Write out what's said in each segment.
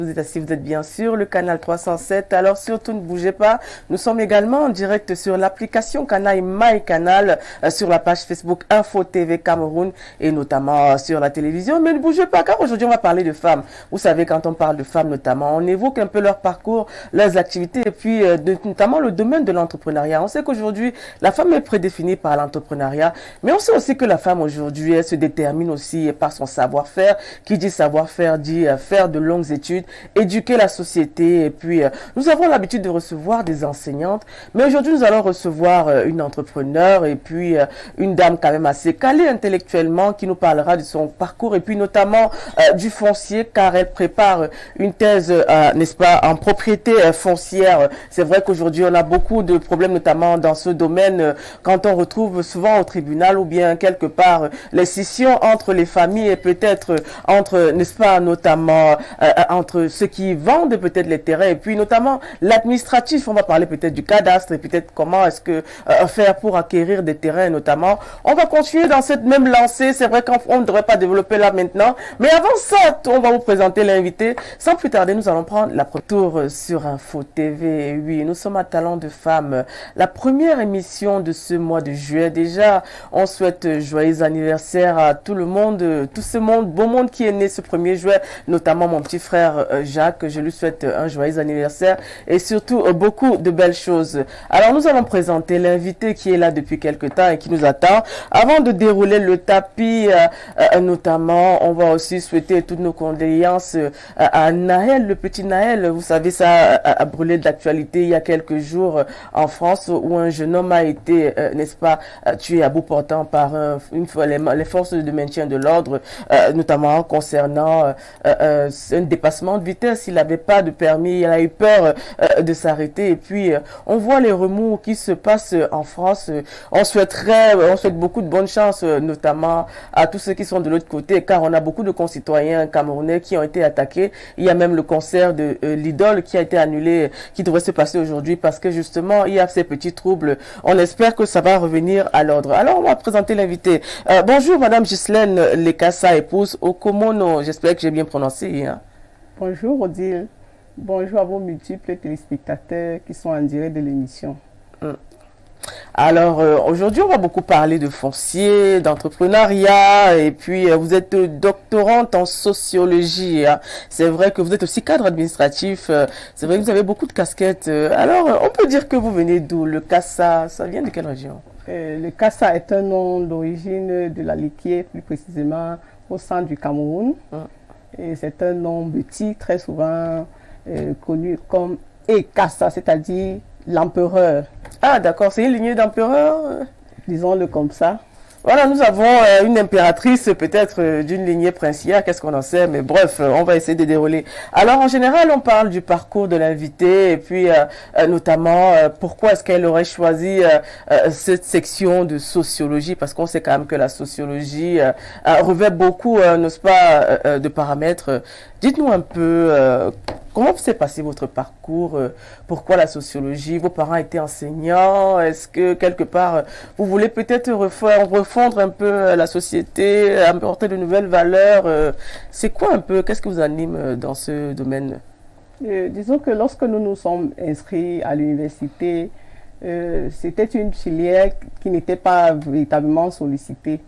Vous êtes bien sûr le canal 307, alors surtout ne bougez pas. Nous sommes également en direct sur l'application Canal MyCanal, sur la page Facebook Info TV Cameroun et notamment sur la télévision. Mais ne bougez pas car aujourd'hui on va parler de femmes. Vous savez, quand on parle de femmes notamment, on évoque un peu leur parcours, leurs activités et puis notamment le domaine de l'entrepreneuriat. On sait qu'aujourd'hui la femme est prédéfinie par l'entrepreneuriat, mais on sait aussi que la femme aujourd'hui elle se détermine aussi par son savoir-faire. Qui dit savoir-faire dit faire de longues études, éduquer la société. Et puis, nous avons l'habitude de recevoir des enseignantes, mais aujourd'hui, nous allons recevoir une entrepreneur et puis une dame quand même assez calée intellectuellement qui nous parlera de son parcours et puis notamment du foncier, car elle prépare une thèse, n'est-ce pas, en propriété foncière. C'est vrai qu'aujourd'hui, on a beaucoup de problèmes, notamment dans ce domaine, quand on retrouve souvent au tribunal ou bien quelque part les scissions entre les familles et peut-être entre, n'est-ce pas, notamment entre ceux qui vendent peut-être les terrains et puis notamment l'administratif. On va parler peut-être du cadastre et peut-être comment est-ce que faire pour acquérir des terrains notamment. On va continuer dans cette même lancée. C'est vrai qu'on ne devrait pas développer là maintenant. Mais avant ça, on va vous présenter l'invité. Sans plus tarder, nous allons prendre la tour sur Info TV. Et oui, nous sommes à Talent de Femmes. La première émission de ce mois de juillet. Déjà, on souhaite joyeux anniversaire à tout le monde, tout ce monde, beau monde qui est né ce 1er juillet, notamment mon petit frère Jacques. Je lui souhaite un joyeux anniversaire et surtout beaucoup de belles choses. Alors nous allons présenter l'invité qui est là depuis quelque temps et qui nous attend. Avant de dérouler le tapis, notamment, on va aussi souhaiter toutes nos condoléances à Naël, le petit Naël. Vous savez, ça a brûlé d'actualité il y a quelques jours en France où un jeune homme a été, n'est-ce pas, tué à bout portant par les forces de maintien de l'ordre, notamment concernant un dépassement de vitesse. Il n'avait pas de permis, il a eu peur de s'arrêter. Et puis, on voit les remous qui se passent en France. On souhaite beaucoup de bonne chance, notamment à tous ceux qui sont de l'autre côté, car on a beaucoup de concitoyens camerounais qui ont été attaqués. Il y a même le concert de l'Idole qui a été annulé, qui devrait se passer aujourd'hui parce que justement, il y a ces petits troubles. On espère que ça va revenir à l'ordre. Alors, on va présenter l'invité. Bonjour, Madame Ghislaine Lekassa, épouse Okomono. J'espère que j'ai bien prononcé. Hein. Bonjour Odile, bonjour à vos multiples téléspectateurs qui sont en direct de l'émission. Alors aujourd'hui on va beaucoup parler de foncier, d'entrepreneuriat et puis vous êtes doctorante en sociologie. Hein. C'est vrai que vous êtes aussi cadre administratif, c'est vrai que vous avez beaucoup de casquettes. Alors on peut dire que vous venez d'où? Le Kassa, ça vient de quelle région? Le Kassa est un nom d'origine de la Liquier, plus précisément au centre du Cameroun. Et c'est un nom petit, très souvent connu comme Ekassa, c'est-à-dire l'empereur. Ah d'accord, c'est une lignée d'empereurs, disons-le comme ça. Voilà, nous avons une impératrice peut-être d'une lignée princière, qu'est-ce qu'on en sait, mais bref, on va essayer de dérouler. Alors en général, on parle du parcours de l'invité et puis notamment pourquoi est-ce qu'elle aurait choisi cette section de sociologie, parce qu'on sait quand même que la sociologie revêt beaucoup, n'est-ce pas, de paramètres. Dites-nous un peu comment s'est passé votre parcours, pourquoi la sociologie, vos parents étaient enseignants, est-ce que quelque part vous voulez peut-être refondre un peu la société, apporter de nouvelles valeurs, c'est quoi un peu, qu'est-ce qui vous anime dans ce domaine? Disons que lorsque nous nous sommes inscrits à l'université, c'était une filière qui n'était pas véritablement sollicitée.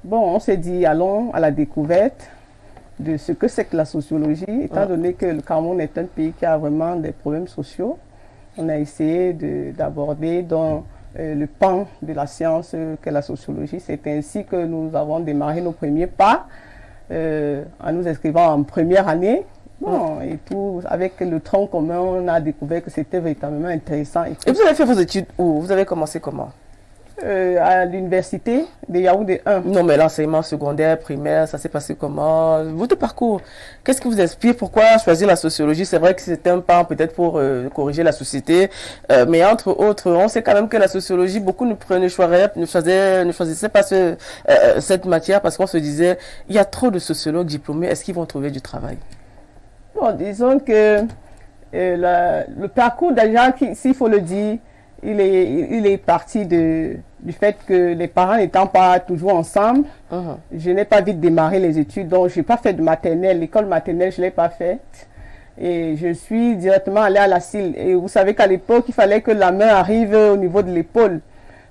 Bon, on s'est dit allons à la découverte de ce que c'est que la sociologie, étant donné que le Cameroun est un pays qui a vraiment des problèmes sociaux. On a essayé d'aborder dans le pan de la science qu'est la sociologie. C'est ainsi que nous avons démarré nos premiers pas en nous inscrivant en première année. Bon, et tout, avec le tronc commun, on a découvert que c'était véritablement intéressant. Et vous avez fait vos études où? Vous avez commencé comment? À l'université de Yaoundé 1. Non, mais l'enseignement secondaire, primaire, ça s'est passé comment? Votre parcours, qu'est-ce qui vous inspire? Pourquoi choisir la sociologie? C'est vrai que c'est un pan peut-être pour corriger la société, mais entre autres, on sait quand même que la sociologie, beaucoup ne choisissaient pas cette matière parce qu'on se disait, il y a trop de sociologues diplômés, est-ce qu'ils vont trouver du travail? Bon, disons que le parcours déjà, s'il faut le dire, il est parti du fait que les parents n'étant pas toujours ensemble, je n'ai pas vite démarré les études, donc je n'ai pas fait de maternelle. L'école maternelle, je ne l'ai pas faite. Et je suis directement allée à la CIL. Et vous savez qu'à l'époque, il fallait que la main arrive au niveau de l'épaule.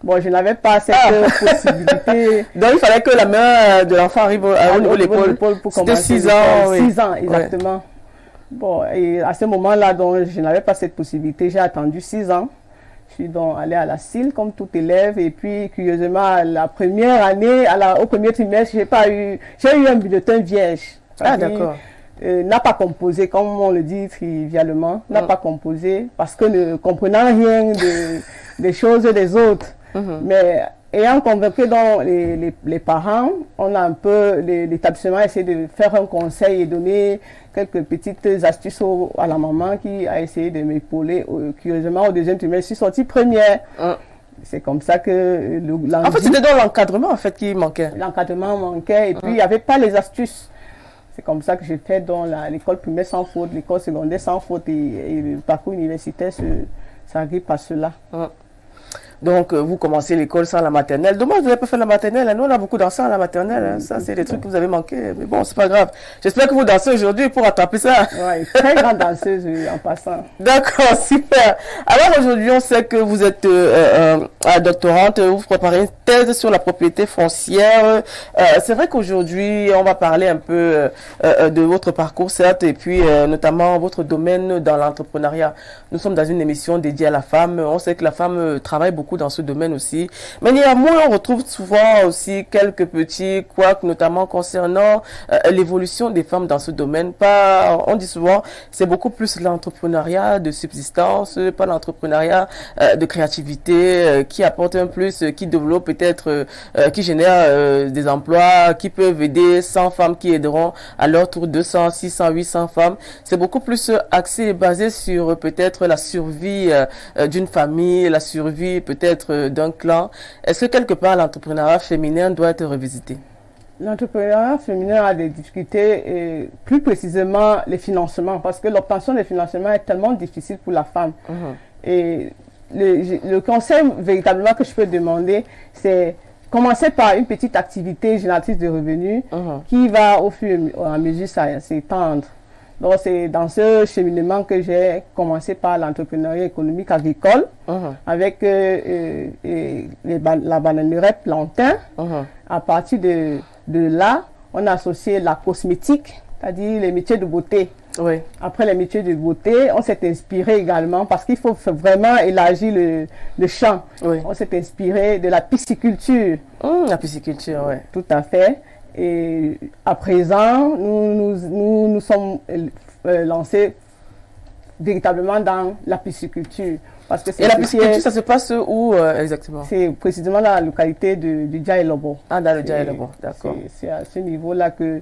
Bon, je n'avais pas cette possibilité. Donc, il fallait que la main de l'enfant arrive au niveau de l'épaule. C'était 6 ans. Oui. 6 ans, exactement. Ouais. Bon, et à ce moment-là, donc, je n'avais pas cette possibilité. J'ai attendu 6 ans. Je suis donc allée à la CIL comme tout élève. Et puis, curieusement, la première année, au premier trimestre, j'ai eu un bulletin vierge. Ah, d'accord. N'a pas composé, comme on le dit trivialement, n'a pas composé parce que ne comprenant rien des choses des autres. Mais ayant convaincu donc les parents, on a un peu, l'établissement a essayé de faire un conseil et donner quelques petites astuces à la maman qui a essayé de m'épauler. Curieusement, au deuxième trimestre, je suis sortie première. C'est comme ça que en fait, c'était dans l'encadrement en fait qui manquait. L'encadrement manquait et puis il n'y avait pas les astuces. C'est comme ça que j'ai fait dans l'école primaire sans faute, l'école secondaire sans faute et le parcours universitaire s'agrippe à cela. Donc, vous commencez l'école sans la maternelle. Dommage, vous n'avez pas fait la maternelle. Nous, on a beaucoup dansé à la maternelle. Hein. Ça, c'est des trucs que vous avez manqué. Mais bon, c'est pas grave. J'espère que vous dansez aujourd'hui pour rattraper ça. Oui, très grande danseuse en passant. D'accord, super. Alors, aujourd'hui, on sait que vous êtes doctorante. Vous préparez une thèse sur la propriété foncière. C'est vrai qu'aujourd'hui, on va parler un peu de votre parcours, certes, et puis notamment votre domaine dans l'entrepreneuriat. Nous sommes dans une émission dédiée à la femme. On sait que la femme travaille beaucoup dans ce domaine aussi. Mais néanmoins, on retrouve souvent aussi quelques petits couacs, notamment concernant l'évolution des femmes dans ce domaine. On dit souvent, c'est beaucoup plus l'entrepreneuriat de subsistance, pas l'entrepreneuriat de créativité qui apporte un plus, qui développe peut-être, qui génère des emplois, qui peuvent aider 100 femmes qui aideront à leur tour 200, 600, 800 femmes. C'est beaucoup plus axé et basé sur peut-être la survie d'une famille, la survie peut-être d'un clan. Est-ce que quelque part l'entrepreneuriat féminin doit être revisité? L'entrepreneuriat féminin a des difficultés et plus précisément les financements parce que l'obtention des financements est tellement difficile pour la femme. Et le conseil véritablement que je peux demander, c'est commencer par une petite activité génératrice de revenus qui va au fur et à mesure s'étendre. Donc, c'est dans ce cheminement que j'ai commencé par l'entrepreneuriat économique agricole avec la bananerie Plantin. À partir de là, on a associé la cosmétique, c'est-à-dire les métiers de beauté. Après les métiers de beauté, on s'est inspiré également parce qu'il faut vraiment élargir le champ. On s'est inspiré de la pisciculture. La pisciculture, oui. Tout à fait. Et à présent, nous sommes lancés véritablement dans la pisciculture. Parce que et la pisciculture, ça se passe où exactement? C'est précisément la localité du Djaïlobo. Ah, dans le Djaïlobo, d'accord. C'est à ce niveau-là que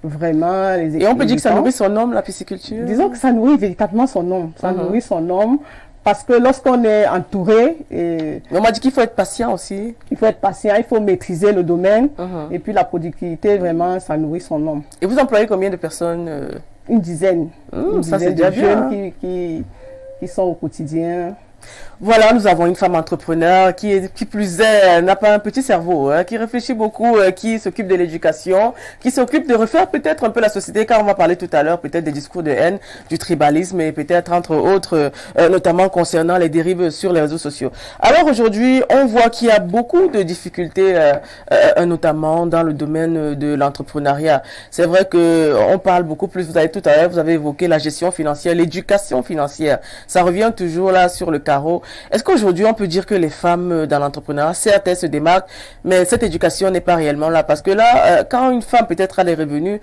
vraiment les Et on peut dire que ça nourrit son homme, la pisciculture? Disons que ça nourrit véritablement son homme. Ça nourrit son homme. Parce que lorsqu'on est entouré... Mais on m'a dit qu'il faut être patient aussi. Il faut être patient, il faut maîtriser le domaine. Et puis la productivité, vraiment, ça nourrit son homme. Et vous employez combien de personnes? Une dizaine. Ça, c'est déjà de jeunes qui sont au quotidien. Voilà, nous avons une femme entrepreneur qui plus est, n'a pas un petit cerveau, qui réfléchit beaucoup, qui s'occupe de l'éducation, qui s'occupe de refaire peut-être un peu la société, car on va parler tout à l'heure peut-être des discours de haine, du tribalisme et peut-être entre autres, notamment concernant les dérives sur les réseaux sociaux. Alors aujourd'hui, on voit qu'il y a beaucoup de difficultés, notamment dans le domaine de l'entrepreneuriat. C'est vrai que on parle beaucoup plus, vous avez évoqué la gestion financière, l'éducation financière. Ça revient toujours là sur le carreau. Est-ce qu'aujourd'hui, on peut dire que les femmes dans l'entrepreneuriat, certes, elles se démarquent, mais cette éducation n'est pas réellement là? Parce que là, quand une femme peut-être a des revenus,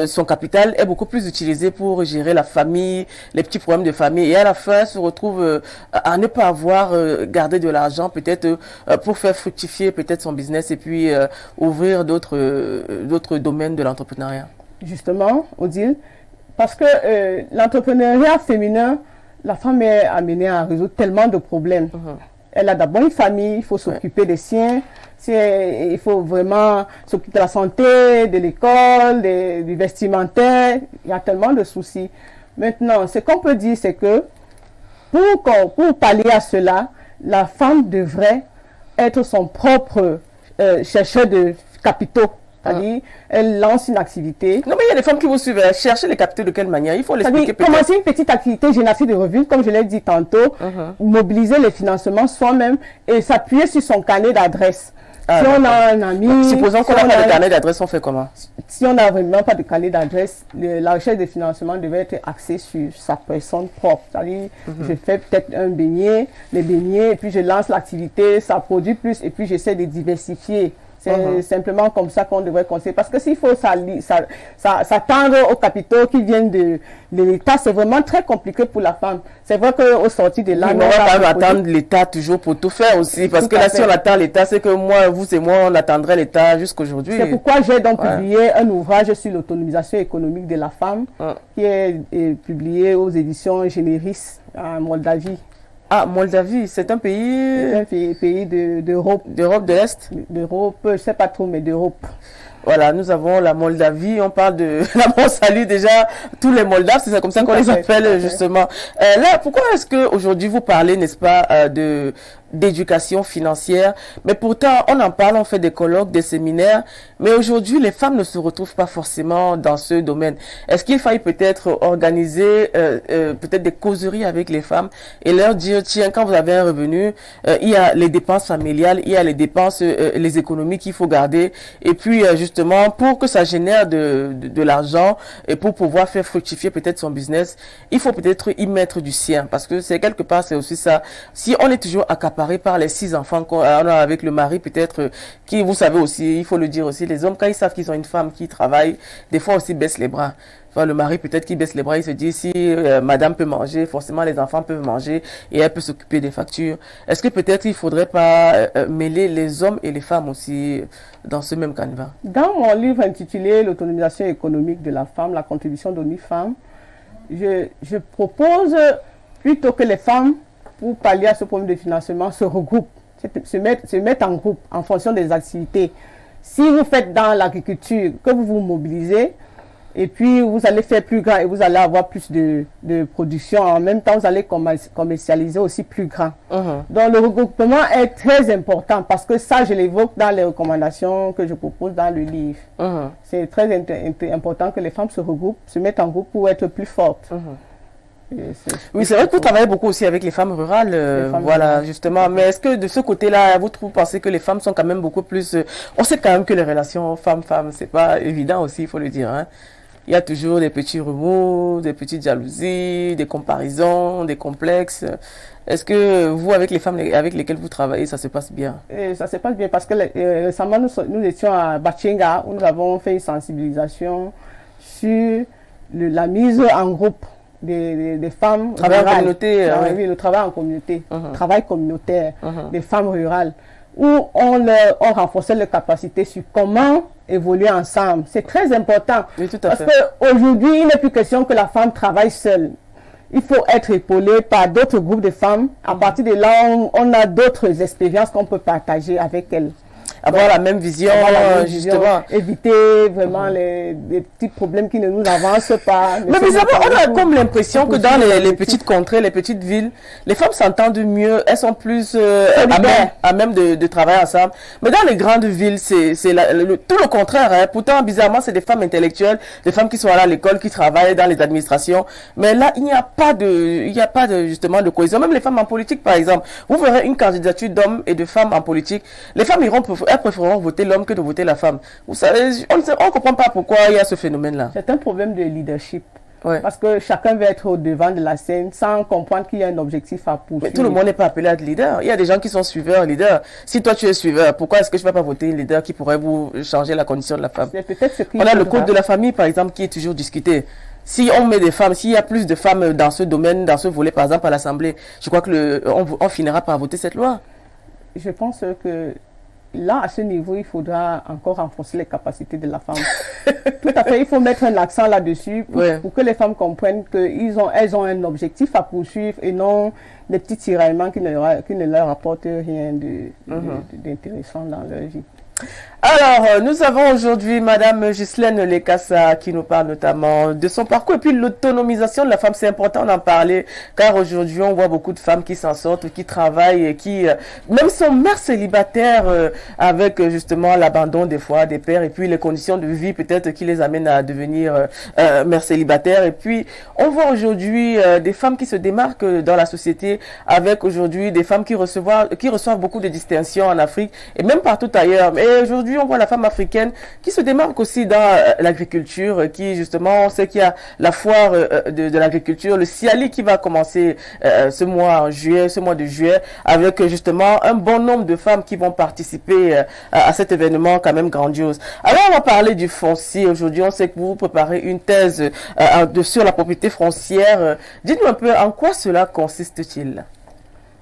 son capital est beaucoup plus utilisé pour gérer la famille, les petits problèmes de famille. Et à la fin, elle se retrouve à ne pas avoir gardé de l'argent peut-être pour faire fructifier peut-être son business et puis ouvrir d'autres domaines de l'entrepreneuriat. Justement, Odile, parce que l'entrepreneuriat féminin, la femme est amenée à résoudre tellement de problèmes. Elle a d'abord une famille, il faut s'occuper des siens, il faut vraiment s'occuper de la santé, de l'école, du vestimentaire. Il y a tellement de soucis. Maintenant, ce qu'on peut dire, c'est que pour pallier à cela, la femme devrait être son propre chercheur de capitaux C'est-à-dire, elles lancent une activité. Non, mais il y a des femmes qui vous suivent. Cherchez les capter de quelle manière? Il faut l'expliquer peut-être. Commencer une petite activité génératrice de revenus, comme je l'ai dit tantôt, mobiliser les financements soi-même et s'appuyer sur son carnet d'adresse. Si on a un ami... Supposons qu'on n'a pas de carnet d'adresse, on fait comment? Si on n'a vraiment pas de carnet d'adresse, la recherche de financement devait être axée sur sa personne propre. C'est-à-dire, je fais peut-être un beignet, les beignets, et puis je lance l'activité, ça produit plus, et puis j'essaie de diversifier. C'est simplement comme ça qu'on devrait conseiller. Parce que s'il faut s'attendre aux capitaux qui viennent de l'État, c'est vraiment très compliqué pour la femme. C'est vrai qu'au sortir de là... on va quand même attendre l'État toujours pour tout faire aussi. Parce que là, si on attend l'État, c'est que moi, vous et moi, on attendrait l'État jusqu'aujourd'hui. C'est pourquoi j'ai donc publié un ouvrage sur l'autonomisation économique de la femme qui est publié aux éditions Généris en Moldavie. Ah, Moldavie, c'est un pays... C'est un pays d'Europe. D'Europe de l'Est? D'Europe, je ne sais pas trop, mais d'Europe. Voilà, nous avons la Moldavie, on parle de... Là, on salue déjà tous les Moldaves, c'est comme ça qu'on les appelle justement. Là, pourquoi est-ce qu'aujourd'hui vous parlez, n'est-ce pas, d'éducation financière, mais pourtant on en parle, on fait des colloques, des séminaires, mais aujourd'hui les femmes ne se retrouvent pas forcément dans ce domaine. Est-ce qu'il faille peut-être organiser peut-être des causeries avec les femmes et leur dire, tiens, quand vous avez un revenu, il y a les dépenses familiales, il y a les dépenses, les économies qu'il faut garder, et puis justement pour que ça génère de l'argent et pour pouvoir faire fructifier peut-être son business, il faut peut-être y mettre du sien, parce que c'est quelque part, c'est aussi ça. Si on est toujours accaparé par les 6 enfants qu'on a avec le mari, peut-être, qui, vous savez aussi, il faut le dire aussi, les hommes, quand ils savent qu'ils ont une femme qui travaille, des fois aussi baissent les bras. Enfin, le mari, peut-être, qui baisse les bras, il se dit, si madame peut manger, forcément les enfants peuvent manger et elle peut s'occuper des factures. Est-ce que peut-être il faudrait pas mêler les hommes et les femmes aussi dans ce même canevas? Dans mon livre intitulé L'autonomisation économique de la femme, la contribution d'ONU-Femmes, je propose plutôt que les femmes, pour pallier à ce problème de financement, se regroupent, se mettent en groupe en fonction des activités. Si vous faites dans l'agriculture, que vous vous mobilisez, et puis vous allez faire plus grand et vous allez avoir plus de production, en même temps vous allez commercialiser aussi plus grand. Donc le regroupement est très important parce que ça je l'évoque dans les recommandations que je propose dans le livre. C'est très important que les femmes se regroupent, se mettent en groupe pour être plus fortes. Oui, c'est vrai que vous travaillez beaucoup aussi avec les femmes rurales, voilà, justement. Mais est-ce que de ce côté-là, vous pensez que les femmes sont quand même beaucoup plus... on sait quand même que les relations femmes-femmes, c'est pas évident aussi, il faut le dire, hein. Il y a toujours des petits remous, des petites jalousies, des comparaisons, des complexes. Est-ce que vous, avec les femmes avec lesquelles vous travaillez, ça se passe bien? Ça se passe bien parce que récemment, nous étions à Bachenga où nous avons fait une sensibilisation sur la mise en groupe des femmes travail rurales. En communauté, oui, le travail en communauté, travail communautaire des femmes rurales, où on renforçait leurs capacités sur comment évoluer ensemble. C'est très important. Oui, tout à parce qu'aujourd'hui, il n'est plus question que la femme travaille seule. Il faut être épaulé par d'autres groupes de femmes. À partir de là, on a d'autres expériences qu'on peut partager avec elles. Avoir la même vision, justement. Éviter vraiment les petits problèmes qui ne nous avancent pas. Mais bizarrement, on a comme l'impression que dans les petites contrées, les petites villes, les femmes s'entendent mieux, elles sont plus à même de travailler ensemble. Mais dans les grandes villes, c'est tout le contraire. Hein. Pourtant, bizarrement, c'est des femmes intellectuelles, des femmes qui sont à l'école, qui travaillent dans les administrations. Mais là, il n'y a pas de justement de cohésion. Même les femmes en politique, par exemple. Vous verrez une candidature d'hommes et de femmes en politique. Les femmes elles préféreront voter l'homme que de voter la femme. Vous savez, on ne comprend pas pourquoi il y a ce phénomène-là. C'est un problème de leadership. Ouais. Parce que chacun veut être au devant de la scène sans comprendre qu'il y a un objectif à poursuivre. Mais tout le monde n'est pas appelé à être leader. Il y a des gens qui sont suiveurs, leaders. Si toi tu es suiveur, pourquoi est-ce que je ne vais pas voter un leader qui pourrait vous changer la condition de la femme? On a le code de la famille, par exemple, qui est toujours discuté. Si on met des femmes, s'il y a plus de femmes dans ce domaine, dans ce volet, par exemple à l'Assemblée, je crois que on finira par voter cette loi. Je pense que là, à ce niveau, il faudra encore renforcer les capacités de la femme. Tout à fait, il faut mettre un accent là-dessus pour que les femmes comprennent qu'elles ont un objectif à poursuivre et non des petits tiraillements qui ne leur apportent rien d'intéressant dans leur vie. Alors, nous avons aujourd'hui Madame Ghislaine Lekassa qui nous parle notamment de son parcours et puis l'autonomisation de la femme. C'est important d'en parler car aujourd'hui on voit beaucoup de femmes qui s'en sortent, qui travaillent et qui même sont mères célibataires avec justement l'abandon des fois des pères et puis les conditions de vie peut-être qui les amènent à devenir mères célibataires. Et puis on voit aujourd'hui des femmes qui se démarquent dans la société avec aujourd'hui des femmes qui reçoivent beaucoup de distinctions en Afrique et même partout ailleurs. Mais aujourd'hui on voit la femme africaine qui se démarque aussi dans l'agriculture, qui justement, on sait qu'il y a la foire de l'agriculture, le Siali qui va commencer ce mois de juillet, avec justement un bon nombre de femmes qui vont participer à cet événement quand même grandiose. Alors on va parler du foncier aujourd'hui. On sait que vous préparez une thèse sur la propriété foncière. Dites-nous un peu en quoi cela consiste-t-il?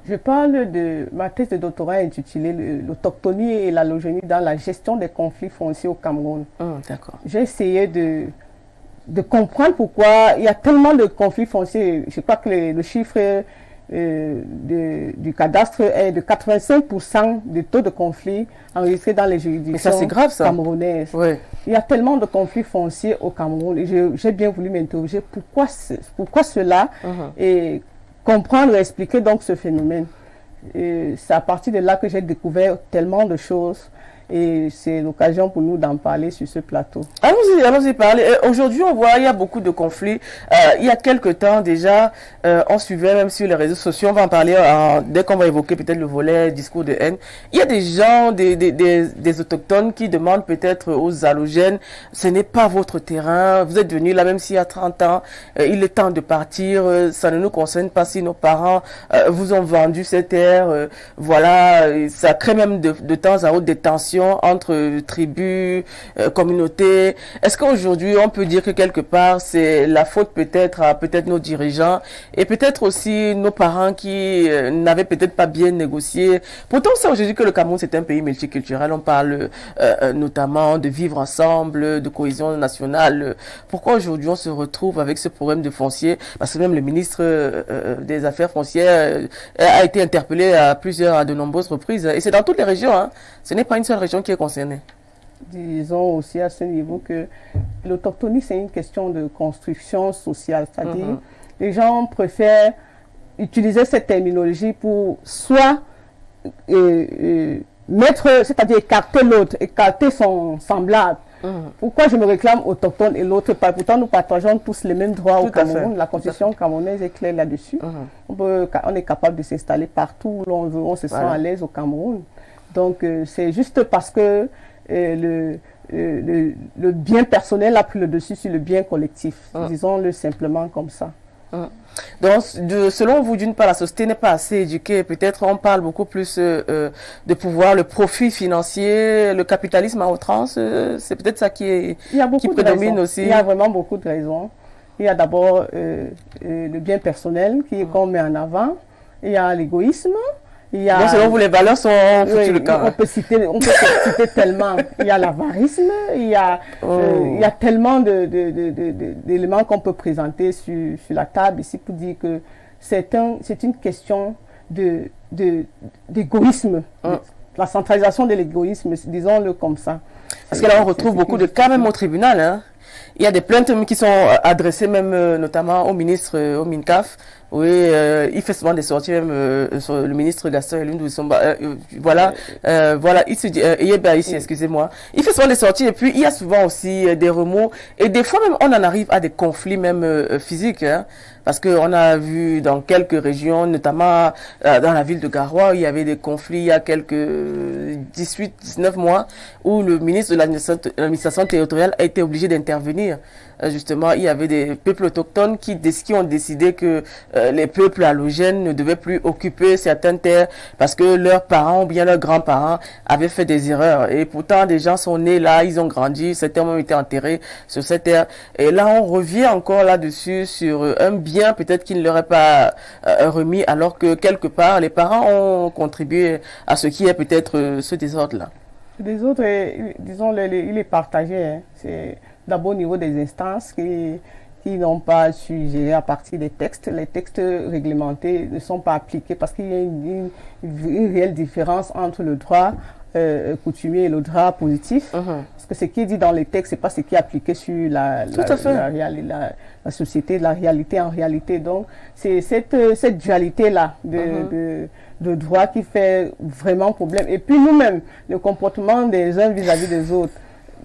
Je parle de ma thèse de doctorat intitulée l'autochtonie et l'allogénie dans la gestion des conflits fonciers au Cameroun. D'accord. J'ai essayé de comprendre pourquoi il y a tellement de conflits fonciers. Je crois que le chiffre du cadastre est de 85% de taux de conflits enregistrés dans les juridictions camerounaises. Oui. Il y a tellement de conflits fonciers au Cameroun et j'ai bien voulu m'interroger pourquoi cela et comprendre et expliquer donc ce phénomène. C'est à partir de là que j'ai découvert tellement de choses et c'est l'occasion pour nous d'en parler sur ce plateau. Allons-y parler. Aujourd'hui, on voit, il y a beaucoup de conflits. Il y a quelque temps déjà, on suivait même sur les réseaux sociaux, on va en parler dès qu'on va évoquer peut-être le volet discours de haine. Il y a des gens, des autochtones qui demandent peut-être aux allogènes, ce n'est pas votre terrain, vous êtes venus là même s'il y a 30 ans, il est temps de partir, ça ne nous concerne pas si nos parents vous ont vendu cette terre, voilà, ça crée même de temps à autre des tensions entre tribus, communautés. Est-ce qu'aujourd'hui on peut dire que quelque part c'est la faute peut-être à nos dirigeants et peut-être aussi nos parents qui n'avaient peut-être pas bien négocié? Pourtant on sait aujourd'hui que le Cameroun c'est un pays multiculturel, on parle notamment de vivre ensemble, de cohésion nationale. Pourquoi aujourd'hui on se retrouve avec ce problème de foncier? Parce que même le ministre des Affaires foncières a été interpellé à de nombreuses reprises et c'est dans toutes les régions, hein. Ce n'est pas une seule région qui est concernée. Disons aussi à ce niveau que l'autochtonie, c'est une question de construction sociale. C'est-à-dire, les gens préfèrent utiliser cette terminologie pour soit c'est-à-dire écarter l'autre, écarter son semblable. Pourquoi je me réclame autochtone et l'autre pas? Pourtant, nous partageons tous les mêmes droits au Cameroun. La constitution camerounaise est claire là-dessus. On est capable de s'installer partout où l'on veut. On se sent à l'aise au Cameroun. Donc, c'est juste parce que le bien personnel a pris le dessus sur le bien collectif. Disons-le simplement comme ça. Donc, selon vous, d'une part, la société n'est pas assez éduquée. Peut-être on parle beaucoup plus de pouvoir, le profit financier, le capitalisme à outrance. C'est peut-être ça qui prédomine aussi. Il y a vraiment beaucoup de raisons. Il y a d'abord le bien personnel qu'on met en avant. Il y a l'égoïsme. Donc, selon vous, les valeurs sont foutues le camp. On peut citer tellement. Il y a l'avarisme, il y a tellement d'éléments qu'on peut présenter sur la table ici pour dire que c'est une question d'égoïsme. La centralisation de l'égoïsme, disons-le comme ça. Parce que là, on retrouve beaucoup de cas même au tribunal, hein. Il y a des plaintes qui sont adressées même notamment au ministre, au MINCAF. Oui, il fait souvent des sorties, même le ministre Gaston Elundou, voilà, il se dit, excusez-moi. Il fait souvent des sorties et puis il y a souvent aussi des remous et des fois même on en arrive à des conflits même physiques, hein, parce qu'on a vu dans quelques régions, notamment dans la ville de Garoua, il y avait des conflits il y a quelques 18-19 mois où le ministre de l'administration territoriale a été obligé d'intervenir. Justement, il y avait des peuples autochtones qui ont décidé que les peuples allogènes ne devaient plus occuper certaines terres parce que leurs parents ou bien leurs grands-parents avaient fait des erreurs. Et pourtant, des gens sont nés là, ils ont grandi, certains ont été enterrés sur cette terre. Et là, on revient encore là-dessus sur un bien peut-être qui ne leur est pas remis alors que quelque part, les parents ont contribué à ce qui est peut-être ce désordre-là. Les autres, disons, il est partagé. Hein. C'est d'abord au niveau des instances qui n'ont pas su gérer à partir des textes. Les textes réglementés ne sont pas appliqués parce qu'il y a une réelle différence entre le droit coutumier et le droit positif. Parce que ce qui est dit dans les textes, c'est pas ce qui est appliqué sur la société, la réalité en réalité. Donc, c'est cette dualité-là de droit qui fait vraiment problème. Et puis nous-mêmes, le comportement des uns vis-à-vis des autres.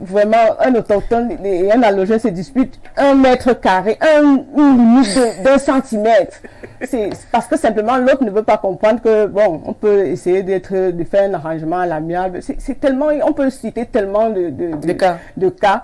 Vraiment, un autochtone et un allogène se disputent 1 mètre carré, une limite d'1 centimètre. C'est parce que simplement l'autre ne veut pas comprendre que, bon, on peut essayer de faire un arrangement à l'amiable. C'est tellement, on peut citer tellement de cas.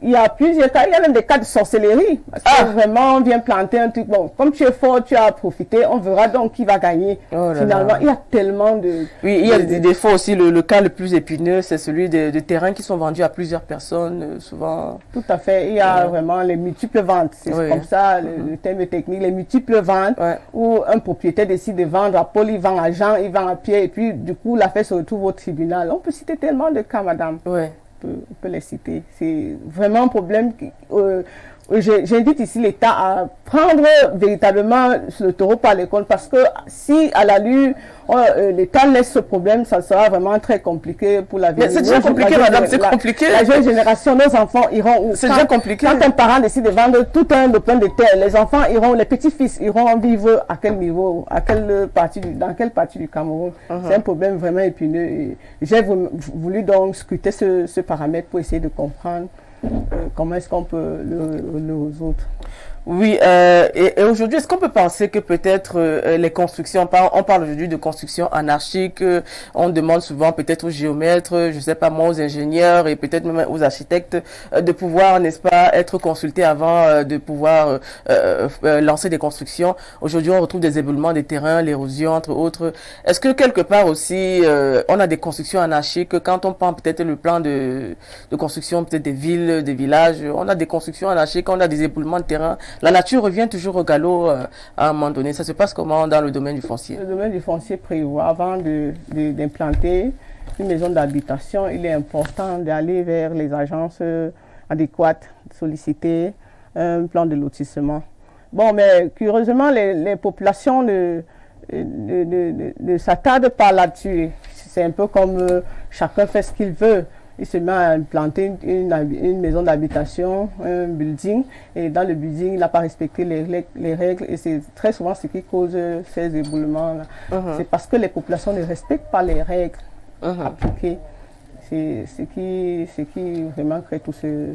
Il y a plusieurs cas, il y a même des cas de sorcellerie. Parce que vraiment, on vient planter un truc. Bon, comme tu es fort, tu as profité, on verra donc qui va gagner. Finalement, il y a tellement de... Oui, il y a des fois aussi, le cas le plus épineux, c'est celui de terrains qui sont vendus à plusieurs personnes, souvent. Tout à fait. Il y a vraiment les multiples ventes. C'est comme ça, le terme technique, les multiples ventes, où un propriétaire décide de vendre à Paul, il vend à Jean, il vend à Pierre, et puis du coup, l'affaire se retrouve au tribunal. On peut citer tellement de cas, madame. On peut les citer. C'est vraiment un problème. J'invite ici l'État à prendre véritablement le taureau par les cornes, parce que si à la lutte, l'État laisse ce problème, ça sera vraiment très compliqué pour l'avenir. Mais c'est déjà compliqué, madame, c'est compliqué. La jeune génération, nos enfants iront où? C'est déjà compliqué. Quand un parent décide de vendre tout un lopin de terre, les enfants iront, les petits-fils iront vivre à quel niveau, dans quelle partie du Cameroun? C'est un problème vraiment épineux. Et j'ai voulu donc scruter ce paramètre pour essayer de comprendre comment est-ce qu'on peut le résoudre. Oui, et aujourd'hui, est-ce qu'on peut penser que peut-être les constructions, on parle aujourd'hui de construction anarchique, on demande souvent peut-être aux géomètres, je sais pas moi, aux ingénieurs et peut-être même aux architectes de pouvoir, n'est-ce pas, être consultés avant de pouvoir lancer des constructions. Aujourd'hui, on retrouve des éboulements des terrains, l'érosion, entre autres. Est-ce que quelque part aussi, on a des constructions anarchiques, quand on prend peut-être le plan de construction peut-être des villes, des villages, on a des constructions anarchiques, on a des éboulements de terrain. La nature revient toujours au galop à un moment donné. Ça se passe comment dans le domaine du foncier? Le domaine du foncier prévoit, avant d'implanter une maison d'habitation, il est important d'aller vers les agences adéquates, solliciter un plan de lotissement. Bon, mais curieusement, les populations ne s'attardent pas là-dessus. C'est un peu comme chacun fait ce qu'il veut. Il se met à implanter une maison d'habitation, un building, et dans le building, il n'a pas respecté les règles, et c'est très souvent ce qui cause ces éboulements-là. C'est parce que les populations ne respectent pas les règles appliquées. C'est ce qui vraiment crée tout ce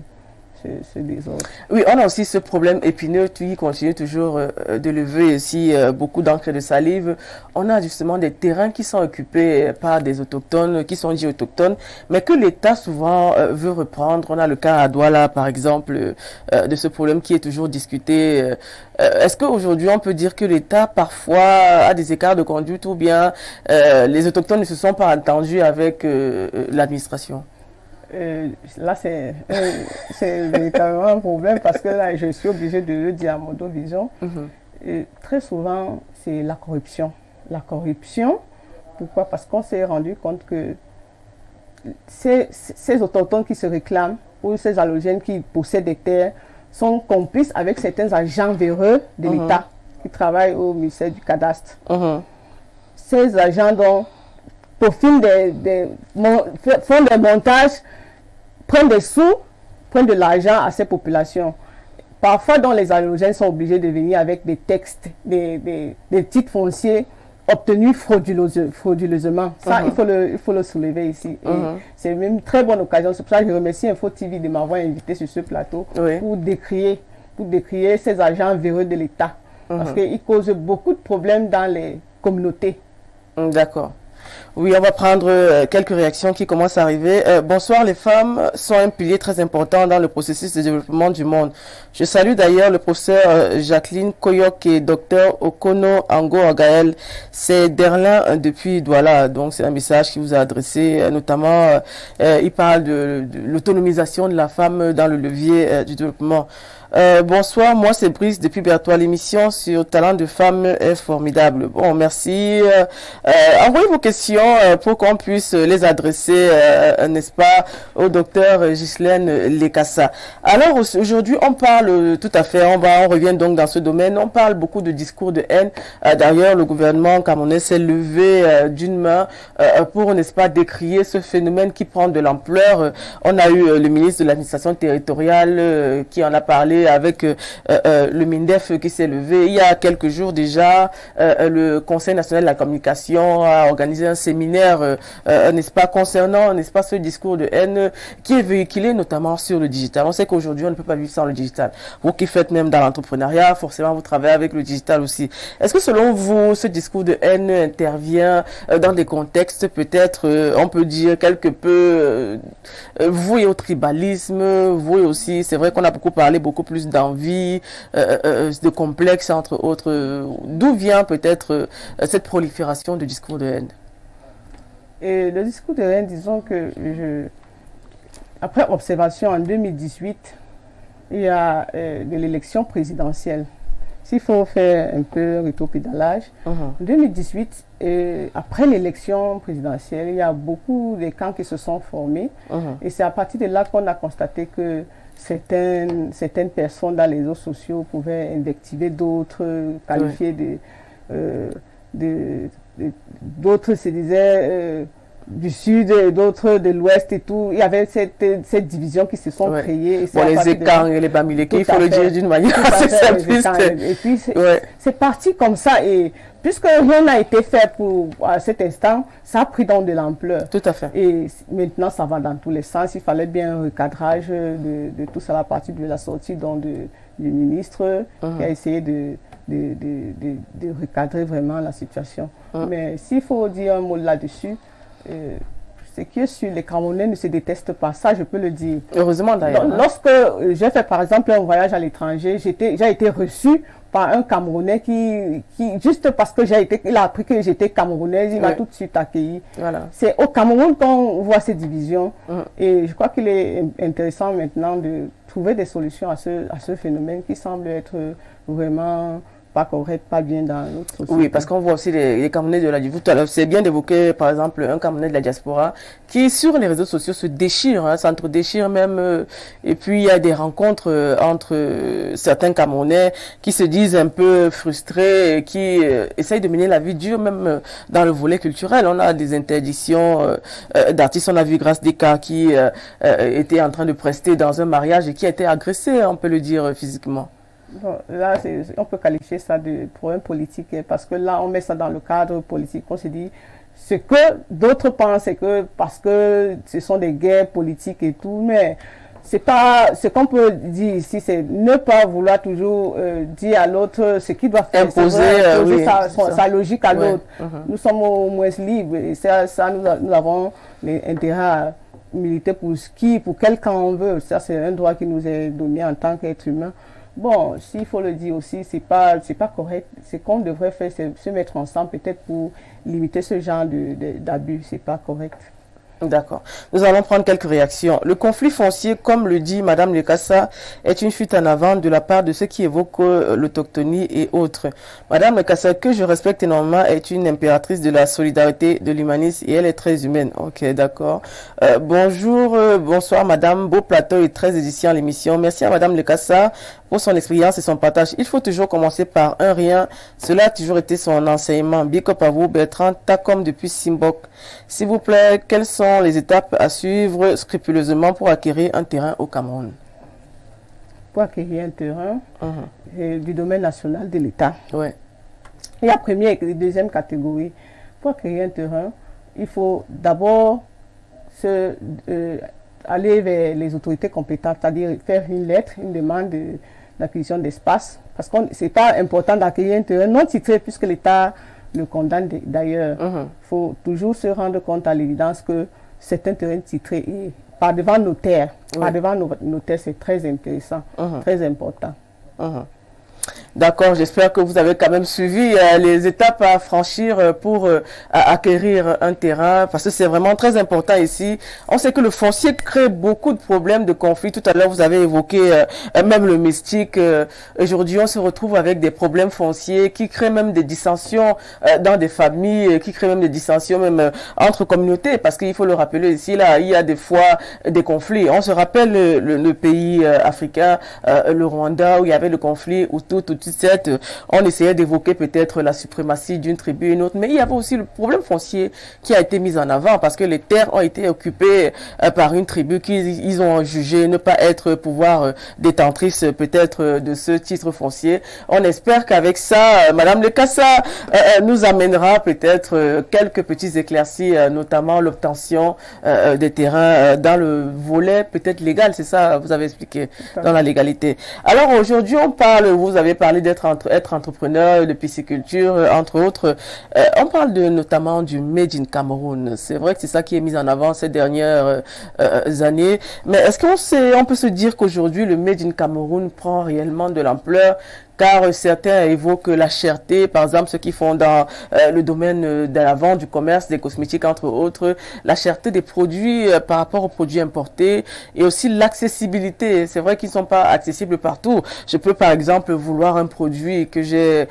désordre. Oui, on a aussi ce problème épineux qui continue toujours de lever ici beaucoup d'encre et de salive. On a justement des terrains qui sont occupés par des autochtones, qui sont dits autochtones, mais que l'État souvent veut reprendre. On a le cas à Douala, par exemple, de ce problème qui est toujours discuté. Est-ce qu'aujourd'hui, on peut dire que l'État, parfois, a des écarts de conduite ou bien les autochtones ne se sont pas entendus avec l'administration? Là, c'est véritablement un problème, parce que là, je suis obligée de le dire à Modo Vision. Très souvent, c'est la corruption. La corruption, pourquoi? Parce qu'on s'est rendu compte que ces autochtones qui se réclament, ou ces allogènes qui possèdent des terres, sont complices avec certains agents véreux de l'État qui travaillent au ministère du Cadastre. Ces agents dont font des montages, prennent des sous, prennent de l'argent à ces populations. Parfois, donc, les allogènes sont obligés de venir avec des textes, des titres fonciers obtenus frauduleusement. Ça, il faut le soulever ici. C'est une très bonne occasion. C'est pour ça que je remercie Info TV de m'avoir invité sur ce plateau pour décrier ces agents véreux de l'État. Parce qu'ils causent beaucoup de problèmes dans les communautés. D'accord. Oui, on va prendre quelques réactions qui commencent à arriver. Bonsoir, les femmes sont un pilier très important dans le processus de développement du monde. Je salue d'ailleurs le professeur Jacqueline Koyok et docteur Okono Ango Agael. C'est Derlin depuis Douala. Donc, c'est un message qui vous a adressé. Notamment, il parle de l'autonomisation de la femme dans le levier du développement. Bonsoir, moi c'est Brice depuis Berthois. L'émission sur Talent de femmes est formidable. Bon, merci. Envoyez vos questions pour qu'on puisse les adresser, n'est-ce pas, au docteur Ghislaine Lekassa. Alors aujourd'hui, on parle tout à fait, on revient donc dans ce domaine, on parle beaucoup de discours de haine. D'ailleurs, le gouvernement camerounais s'est levé d'une main pour, n'est-ce pas, décrier ce phénomène qui prend de l'ampleur. On a eu le ministre de l'administration territoriale qui en a parlé avec le MINDEF qui s'est levé. Il y a quelques jours déjà, le Conseil national de la communication a organisé un séminaire, n'est-ce pas, concernant, n'est-ce pas, ce discours de haine qui est véhiculé notamment sur le digital. On sait qu'aujourd'hui, on ne peut pas vivre sans le digital. Vous qui faites même dans l'entrepreneuriat, forcément, vous travaillez avec le digital aussi. Est-ce que selon vous, ce discours de haine intervient dans des contextes peut-être, on peut dire, quelque peu voués au tribalisme, voués aussi, c'est vrai qu'on a beaucoup parlé, beaucoup plus d'envie, de complexe, entre autres. D'où vient peut-être cette prolifération de discours de haine? Et le discours de haine, disons que après observation en 2018, il y a de l'élection présidentielle. S'il faut faire un peu rétropédalage, en 2018, après l'élection présidentielle, il y a beaucoup de camps qui se sont formés. Et c'est à partir de là qu'on a constaté que certaines personnes dans les réseaux sociaux pouvaient invectiver d'autres, qualifier d'autres se disaient du sud et d'autres de l'ouest et tout. Il y avait cette division qui se sont créées. Et bon, les écarts et les bamilekés, il faut le dire d'une manière assez simpliste. Et puis c'est parti comme ça. Et puisque rien n'a été fait à cet instant, ça a pris donc de l'ampleur. Tout à fait. Et maintenant, ça va dans tous les sens. Il fallait bien un recadrage de tout ça à partir de la sortie donc, du ministre qui a essayé de recadrer vraiment la situation. Mais s'il faut dire un mot là-dessus, ce qui est sûr, les Camerounais ne se détestent pas, ça je peux le dire. Heureusement d'ailleurs. Lorsque j'ai fait par exemple un voyage à l'étranger, j'ai été reçu par un Camerounais qui juste parce que il a appris que j'étais Camerounaise, il m'a tout de suite accueilli. Voilà. C'est au Cameroun qu'on voit ces divisions et je crois qu'il est intéressant maintenant de trouver des solutions à ce phénomène qui semble être vraiment pas correct, pas bien dans notre société. Oui, parce qu'on voit aussi les Camerounais de la diaspora. C'est bien d'évoquer, par exemple, un Camerounais de la diaspora qui, sur les réseaux sociaux, se déchire, s'entre-déchire même. Et puis, il y a des rencontres entre certains Camerounais qui se disent un peu frustrés et qui essayent de mener la vie dure, même dans le volet culturel. On a des interdictions d'artistes. On a vu Grâce Deka qui était en train de prester dans un mariage et qui a été agressé, on peut le dire, physiquement. Bon, là, on peut qualifier ça de problème politique parce que là, on met ça dans le cadre politique. On se dit, ce que d'autres pensent, c'est que parce que ce sont des guerres politiques et tout, mais c'est pas ce qu'on peut dire ici, c'est ne pas vouloir toujours dire à l'autre ce qu'il doit faire, imposer sa logique à l'autre. Nous sommes au moins libres et ça nous avons intérêt à militer pour quel camp on veut. Ça, c'est un droit qui nous est donné en tant qu'être humain. Bon, s'il faut le dire aussi, c'est pas correct. Ce qu'on devrait faire, c'est se mettre ensemble peut-être pour limiter ce genre d'abus. C'est pas correct. D'accord. Nous allons prendre quelques réactions. Le conflit foncier, comme le dit Madame Lekassa, est une fuite en avant de la part de ceux qui évoquent l'autochtonie et autres. Madame Lekassa, que je respecte énormément, est une impératrice de la solidarité, de l'humanisme et elle est très humaine. Ok, d'accord. Bonjour, bonsoir Madame. Beau plateau et très édifiant l'émission. Merci à Madame Lekassa pour son expérience et son partage. Il faut toujours commencer par un rien. Cela a toujours été son enseignement. Big up à vous, Bertrand Takom depuis Simbok. S'il vous plaît, quelles sont les étapes à suivre scrupuleusement pour acquérir un terrain au Cameroun? Pour acquérir un terrain du domaine national de l'État. Ouais. Il y a première et deuxième catégorie. Pour acquérir un terrain, il faut d'abord aller vers les autorités compétentes, c'est-à-dire faire une lettre, une demande d'acquisition d'espace. Parce que ce n'est pas important d'acquérir un terrain non titré puisque l'État le condamne d'ailleurs. Il faut toujours se rendre compte à l'évidence que c'est un terrain titré et par devant notaire. Par devant notaire, c'est très intéressant, très important. D'accord, j'espère que vous avez quand même suivi les étapes à franchir pour acquérir un terrain, parce que c'est vraiment très important ici. On sait que le foncier crée beaucoup de problèmes, de conflits. Tout à l'heure, vous avez évoqué même le mystique. Aujourd'hui, on se retrouve avec des problèmes fonciers qui créent même des dissensions dans des familles, qui créent même des dissensions même entre communautés, parce qu'il faut le rappeler ici, là, il y a des fois des conflits. On se rappelle le pays africain, le Rwanda, où il y avait le conflit Hutu, on essayait d'évoquer peut-être la suprématie d'une tribu et une autre, mais il y avait aussi le problème foncier qui a été mis en avant parce que les terres ont été occupées par une tribu qu'ils ont jugé ne pas être pouvoir détentrice peut-être de ce titre foncier. On espère qu'avec ça, Madame Le Cassa nous amènera peut-être quelques petits éclaircies, notamment l'obtention des terrains dans le volet peut-être légal, c'est ça, vous avez expliqué, dans la légalité. Alors aujourd'hui, on parle, vous avez parlé d'être entrepreneur, de pisciculture, entre autres. On parle notamment du Made in Cameroun. C'est vrai que c'est ça qui est mis en avant ces dernières années. Mais est-ce on peut se dire qu'aujourd'hui, le Made in Cameroun prend réellement de l'ampleur? Car certains évoquent la cherté, par exemple ceux qui font dans le domaine de la vente, du commerce, des cosmétiques entre autres, la cherté des produits par rapport aux produits importés et aussi l'accessibilité. C'est vrai qu'ils ne sont pas accessibles partout. Je peux par exemple vouloir un produit que j'ai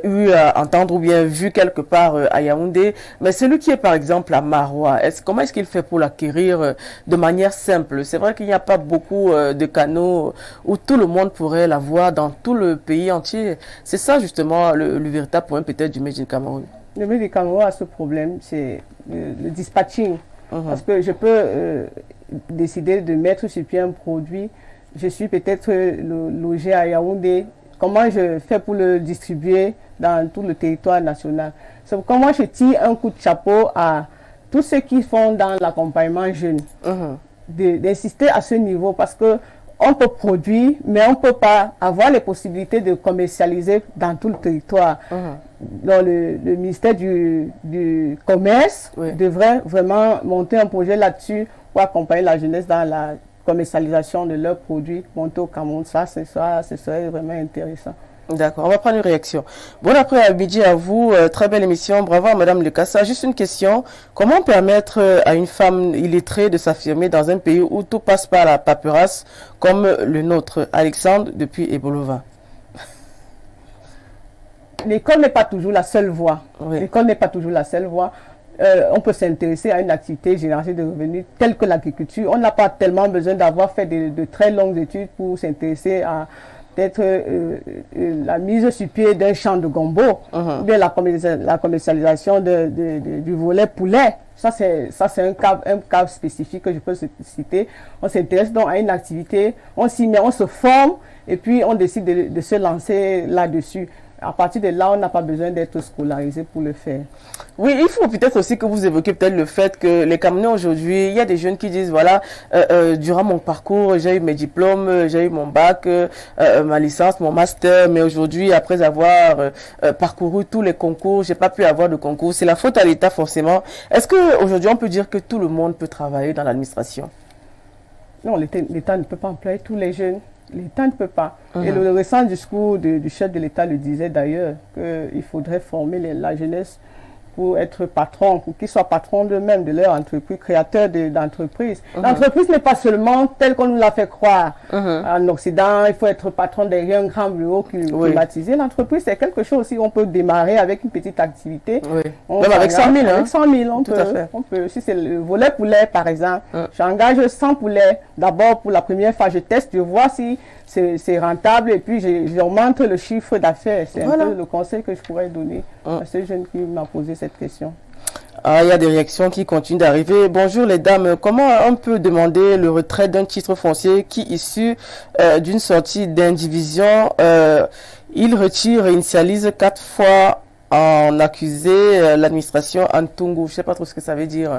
eu à entendre ou bien vu quelque part à Yaoundé, mais celui qui est par exemple à Maroua, comment est-ce qu'il fait pour l'acquérir de manière simple? C'est vrai qu'il n'y a pas beaucoup de canaux où tout le monde pourrait l'avoir dans tout le pays entier. C'est ça justement le véritable problème peut-être du Made in Cameroun. Le Made in Cameroun a ce problème, c'est le dispatching. Parce que je peux décider de mettre sur pied un produit, je suis peut-être logé à Yaoundé, comment je fais pour le distribuer dans tout le territoire national? C'est pourquoi moi je tire un coup de chapeau à tous ceux qui font dans l'accompagnement jeune, d'insister à ce niveau parce que on peut produire, mais on ne peut pas avoir les possibilités de commercialiser dans tout le territoire. Donc, le ministère du Commerce devrait vraiment monter un projet là-dessus pour accompagner la jeunesse dans la commercialisation de leurs produits montés au Cameroun. Ça, ce serait vraiment intéressant. D'accord, on va prendre une réaction. Bon après-midi à vous, très belle émission, bravo à Madame Le Cassa. Juste une question, comment permettre à une femme illettrée de s'affirmer dans un pays où tout passe par la paperasse comme le nôtre? Alexandre depuis Ebolova. L'école n'est pas toujours la seule voie. Oui. L'école n'est pas toujours la seule voie. On peut s'intéresser à une activité génératrice de revenus telle que l'agriculture. On n'a pas tellement besoin d'avoir fait de très longues études pour s'intéresser à peut-être la mise sur pied d'un champ de gombo, ou bien la commercialisation du volet poulet. Ça, c'est un cas spécifique que je peux citer. On s'intéresse donc à une activité, on s'y met, on se forme, et puis on décide de se lancer là-dessus. À partir de là, on n'a pas besoin d'être scolarisé pour le faire. Oui, il faut peut-être aussi que vous évoquiez peut-être le fait que les Camerounais aujourd'hui, il y a des jeunes qui disent, voilà, durant mon parcours, j'ai eu mes diplômes, j'ai eu mon bac, ma licence, mon master, mais aujourd'hui, après avoir parcouru tous les concours, j'ai pas pu avoir de concours. C'est la faute à l'État forcément. Est-ce qu'aujourd'hui, on peut dire que tout le monde peut travailler dans l'administration? Non, l'État ne peut pas employer tous les jeunes. L'État ne peut pas. Et le récent discours du chef de l'État le disait d'ailleurs, qu'il faudrait former la jeunesse pour être patron, pour qu'ils soient patrons d'eux-mêmes, de leur entreprise, créateurs d'entreprises. L'entreprise n'est pas seulement telle qu'on nous l'a fait croire. En Occident, il faut être patron derrière un grand bureau climatisé. L'entreprise, c'est quelque chose aussi, on peut démarrer avec une petite activité. Même avec 100 000. Avec 100 000, on peut. Si c'est le volet poulet, par exemple, j'engage 100 poulets. D'abord, pour la première fois, je teste, je vois si c'est rentable et puis j'augmente le chiffre d'affaires. C'est un peu le conseil que je pourrais donner à ce jeune qui m'a posé cette question. Il y a des réactions qui continuent d'arriver. Bonjour les dames, comment on peut demander le retrait d'un titre foncier qui, issu d'une sortie d'indivision, il retire et initialise 4 fois en accusé l'administration Antungu? Je ne sais pas trop ce que ça veut dire.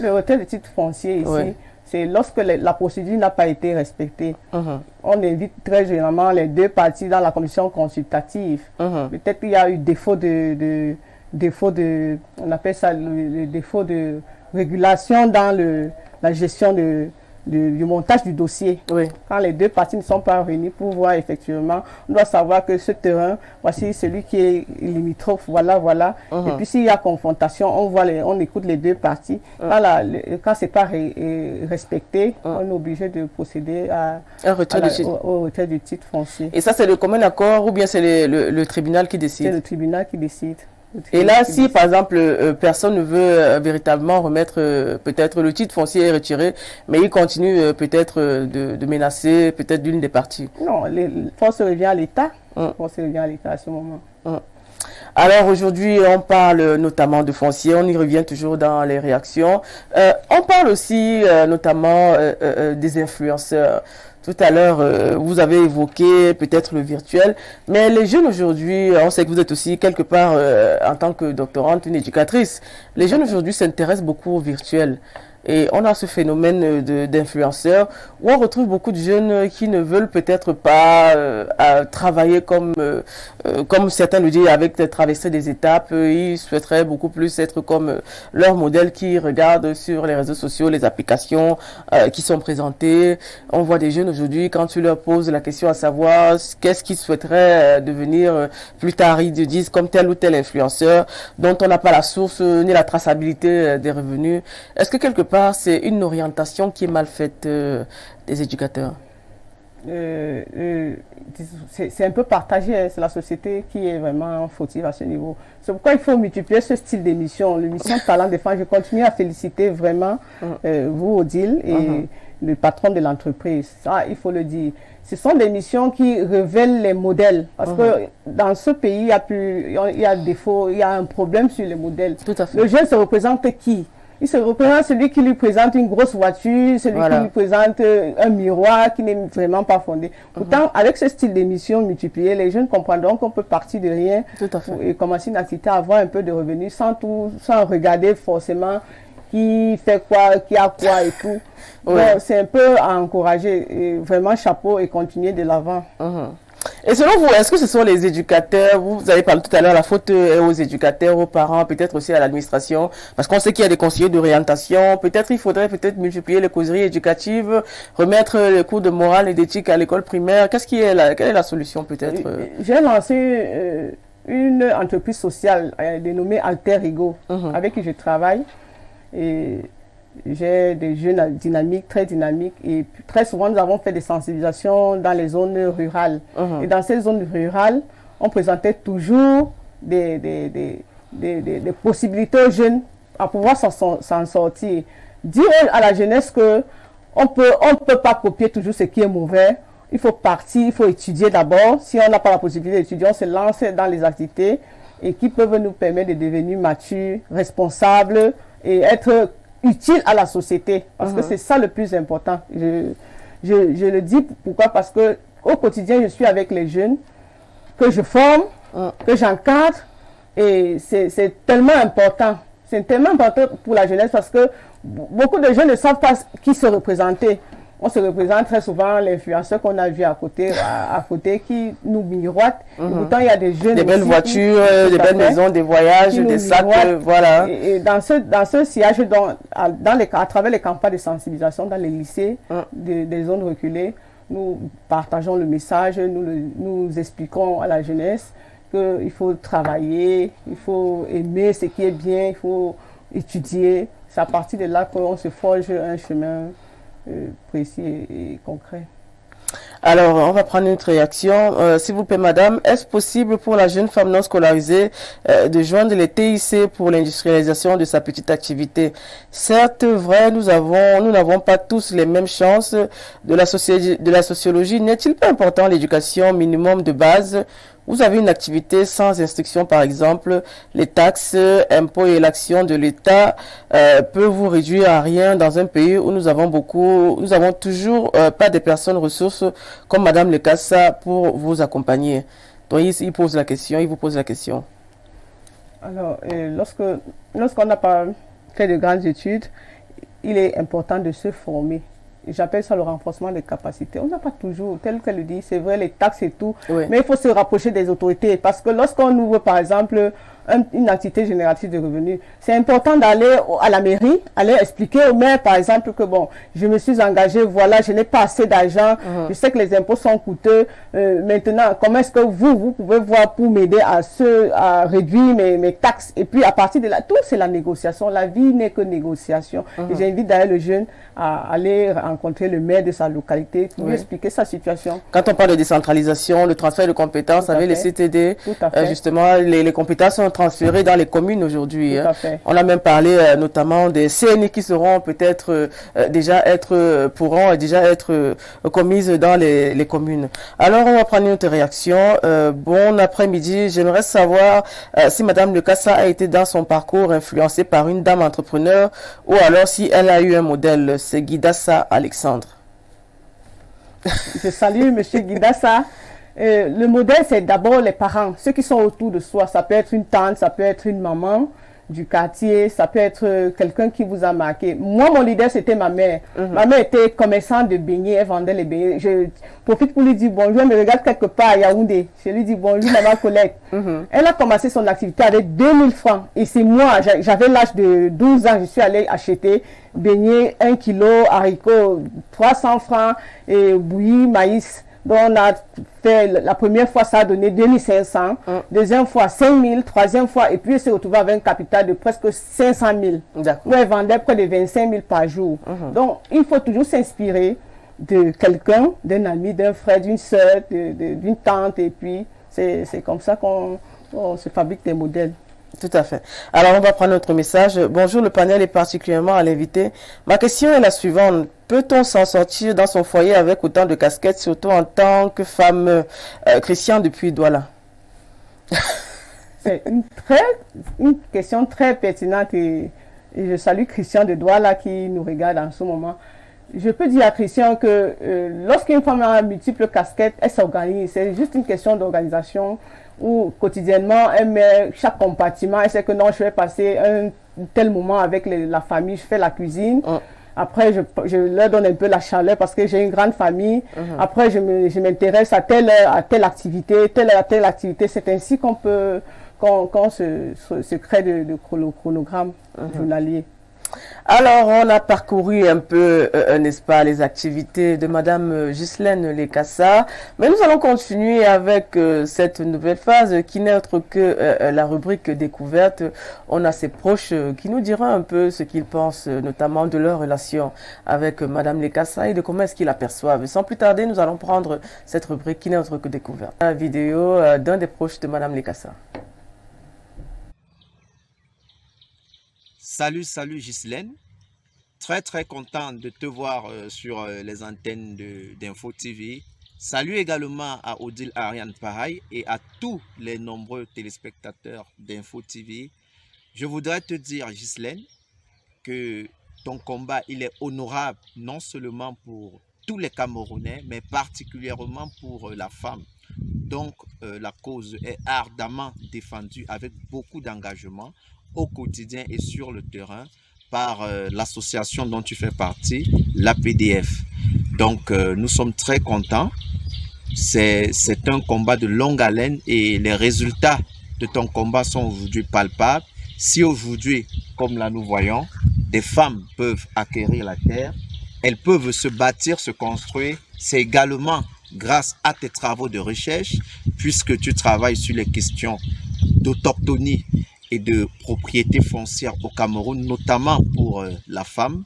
Le retrait de titre foncier ici, c'est lorsque la procédure n'a pas été respectée. On invite très généralement les deux parties dans la commission consultative. Peut-être qu'il y a eu défaut on appelle ça le défaut de régulation dans la gestion de du montage du dossier. Oui. Quand les deux parties ne sont pas réunies pour voir effectivement, on doit savoir que ce terrain, voici celui qui est limitrophe, voilà. Et puis s'il y a confrontation, on écoute les deux parties. Quand c'est pas respecté, on est obligé de procéder au retrait du titre foncier. Et ça, c'est le commun accord ou bien c'est le tribunal qui décide? C'est le tribunal qui décide. Et là, si par exemple, personne ne veut véritablement remettre, peut-être le titre foncier est retiré, mais il continue peut-être de menacer peut-être d'une des parties. Non, force revient à l'État. Force revient à l'État à ce moment. Alors aujourd'hui, on parle notamment de foncier, on y revient toujours dans les réactions. On parle aussi notamment des influenceurs. Tout à l'heure, vous avez évoqué peut-être le virtuel, mais les jeunes aujourd'hui, on sait que vous êtes aussi quelque part, en tant que doctorante, une éducatrice, les jeunes aujourd'hui s'intéressent beaucoup au virtuel. Et on a ce phénomène d'influenceurs où on retrouve beaucoup de jeunes qui ne veulent peut-être pas travailler comme certains le disent, avec traverser des étapes. Ils souhaiteraient beaucoup plus être comme leur modèle qui regardent sur les réseaux sociaux, les applications qui sont présentées. On voit des jeunes aujourd'hui, quand tu leur poses la question à savoir qu'est-ce qu'ils souhaiteraient devenir plus tard, ils disent comme tel ou tel influenceur dont on n'a pas la source ni la traçabilité des revenus. Est-ce que quelque part, c'est une orientation qui est mal faite des éducateurs? C'est un peu partagé, hein. C'est la société qui est vraiment fautive à ce niveau. C'est pourquoi il faut multiplier ce style d'émission. L'émission Talent Défense, je continue à féliciter vraiment vous, Odile, et le patron de l'entreprise. Ça, il faut le dire. Ce sont des missions qui révèlent les modèles. Parce que dans ce pays, il y a défaut, il y a un problème sur les modèles. Tout à fait. Le jeune se représente qui? Il se représente celui qui lui présente une grosse voiture, celui qui lui présente un miroir qui n'est vraiment pas fondé. Pourtant, avec ce style d'émission multiplié, les jeunes comprendront qu'on peut partir de rien et commencer une activité à avoir un peu de revenus sans regarder forcément qui fait quoi, qui a quoi et tout. C'est un peu à encourager, et vraiment chapeau et continuer de l'avant. Et selon vous, est-ce que ce sont les éducateurs, vous avez parlé tout à l'heure, la faute est aux éducateurs, aux parents, peut-être aussi à l'administration, parce qu'on sait qu'il y a des conseillers d'orientation, peut-être il faudrait multiplier les causeries éducatives, remettre les cours de morale et d'éthique à l'école primaire. Quelle est la solution peut-être? J'ai lancé une entreprise sociale dénommée Alter Ego, avec qui je travaille, et j'ai des jeunes dynamiques, très dynamiques, et très souvent nous avons fait des sensibilisations dans les zones rurales. Et dans ces zones rurales, on présentait toujours des possibilités aux jeunes à pouvoir s'en sortir. Dire à la jeunesse que on peut pas copier toujours ce qui est mauvais. Il faut partir, il faut étudier d'abord. Si on n'a pas la possibilité d'étudier, on se lance dans les activités et qui peuvent nous permettre de devenir matures, responsables et être utile à la société, parce que c'est ça le plus important. Je le dis pourquoi, parce que au quotidien je suis avec les jeunes que je forme, que j'encadre, et c'est tellement important. C'est tellement important pour la jeunesse parce que beaucoup de jeunes ne savent pas qui se représenter. On se représente très souvent l'influenceur qu'on a vu à côté qui nous miroite. Pourtant, il y a des jeunes. Des belles voitures, des belles maisons, des voyages, des sacs, voilà. Et dans ce sillage, à travers les campagnes de sensibilisation dans les lycées, des zones reculées, nous partageons le message, nous expliquons à la jeunesse qu'il faut travailler, il faut aimer ce qui est bien, il faut étudier. C'est à partir de là qu'on se forge un chemin précis et concret. Alors, on va prendre une autre réaction. S'il vous plaît, madame, est-ce possible pour la jeune femme non scolarisée de joindre les TIC pour l'industrialisation de sa petite activité? Certes, vrai, nous n'avons pas tous les mêmes chances de la sociologie. N'est-il pas important l'éducation minimum de base? Vous avez une activité sans instruction, par exemple, les taxes, impôts et l'action de l'État peuvent vous réduire à rien dans un pays où nous avons toujours pas des personnes ressources comme Madame Lekassa pour vous accompagner. Donc, il vous pose la question. Alors, lorsqu'on n'a pas fait de grandes études, il est important de se former. J'appelle ça le renforcement des capacités. On n'a pas toujours, tel qu'elle le dit, c'est vrai, les taxes et tout, mais il faut se rapprocher des autorités. Parce que lorsqu'on ouvre, par exemple, une activité génératrice de revenus. C'est important d'aller à la mairie, aller expliquer au maire, par exemple, que bon, je me suis engagé, voilà, je n'ai pas assez d'argent, je sais que les impôts sont coûteux. Maintenant, comment est-ce que vous pouvez voir pour m'aider à réduire mes taxes? Et puis, à partir de là, tout c'est la négociation. La vie n'est que négociation. Et j'invite d'ailleurs le jeune à aller rencontrer le maire de sa localité pour lui expliquer sa situation. Quand on parle de décentralisation, le transfert de compétences avec les CTD, justement, les compétences sont transférées dans les communes aujourd'hui. On a même parlé notamment des CNI qui seront peut-être pourront déjà être commises dans les communes. Alors, on va prendre une autre réaction. Bon après-midi, j'aimerais savoir si Madame Lekassa a été dans son parcours influencée par une dame entrepreneur ou alors si elle a eu un modèle. C'est Guidassa Alexandre. Je salue Monsieur Guidassa. Le modèle, c'est d'abord les parents, ceux qui sont autour de soi. Ça peut être une tante, ça peut être une maman du quartier, ça peut être quelqu'un qui vous a marqué. Moi, mon leader, c'était ma mère. Ma mère était commerçante de beignets, elle vendait les beignets. Je profite pour lui dire bonjour, elle me regarde quelque part à Yaoundé. Je lui dis bonjour, maman Colette. Elle a commencé son activité avec 2000 francs. Et c'est moi, j'avais l'âge de 12 ans, je suis allée acheter beignets, 1 kilo, haricots, 300 francs, et bouillie, maïs. Donc, on a fait, la première fois, ça a donné 2500, deuxième fois 5000, troisième fois, et puis elle s'est retrouvée avec un capital de presque 500 000. Où elle vendait près de 25 000 par jour. Donc, il faut toujours s'inspirer de quelqu'un, d'un ami, d'un frère, d'une soeur, d'une tante, et puis c'est comme ça qu'on se fabrique des modèles. Tout à fait. Alors, on va prendre notre message. Bonjour le panel et particulièrement à l'invité. Ma question est la suivante. Peut-on s'en sortir dans son foyer avec autant de casquettes, surtout en tant que femme chrétienne depuis Douala? C'est une question très pertinente et je salue Christian de Douala qui nous regarde en ce moment. Je peux dire à Christian que lorsqu'une femme a multiples casquettes, elle s'organise. C'est juste une question d'organisation où quotidiennement, elle met chaque compartiment. Elle sait que non, je vais passer un tel moment avec la famille, je fais la cuisine. Après, je leur donne un peu la chaleur parce que j'ai une grande famille. Après, je m'intéresse à telle activité, telle activité. C'est ainsi qu'on se crée de chronogramme journalier. Alors, on a parcouru un peu, n'est-ce pas, les activités de Madame Ghislaine Lekassa, mais nous allons continuer avec cette nouvelle phase qui n'est autre que la rubrique découverte. On a ses proches qui nous diront un peu ce qu'ils pensent, notamment de leur relation avec Madame Lekassa et de comment est-ce qu'ils l'aperçoivent. Sans plus tarder, nous allons prendre cette rubrique qui n'est autre que découverte. La vidéo d'un des proches de Madame Lekassa. Salut Ghislaine, très content de te voir sur les antennes d'Info TV. Salut également à Odile Ariane Pareil et à tous les nombreux téléspectateurs d'Info TV. Je voudrais te dire Ghislaine que ton combat il est honorable non seulement pour tous les Camerounais mais particulièrement pour la femme. Donc la cause est ardemment défendue avec beaucoup d'engagement au quotidien et sur le terrain par l'association dont tu fais partie, l'APDF. Donc nous sommes très contents. C'est un combat de longue haleine et les résultats de ton combat sont aujourd'hui palpables. Si aujourd'hui, comme là nous voyons, des femmes peuvent acquérir la terre, elles peuvent se bâtir, se construire, c'est également grâce à tes travaux de recherche, puisque tu travailles sur les questions d'autochtonie et de propriété foncière au Cameroun, notamment pour la femme.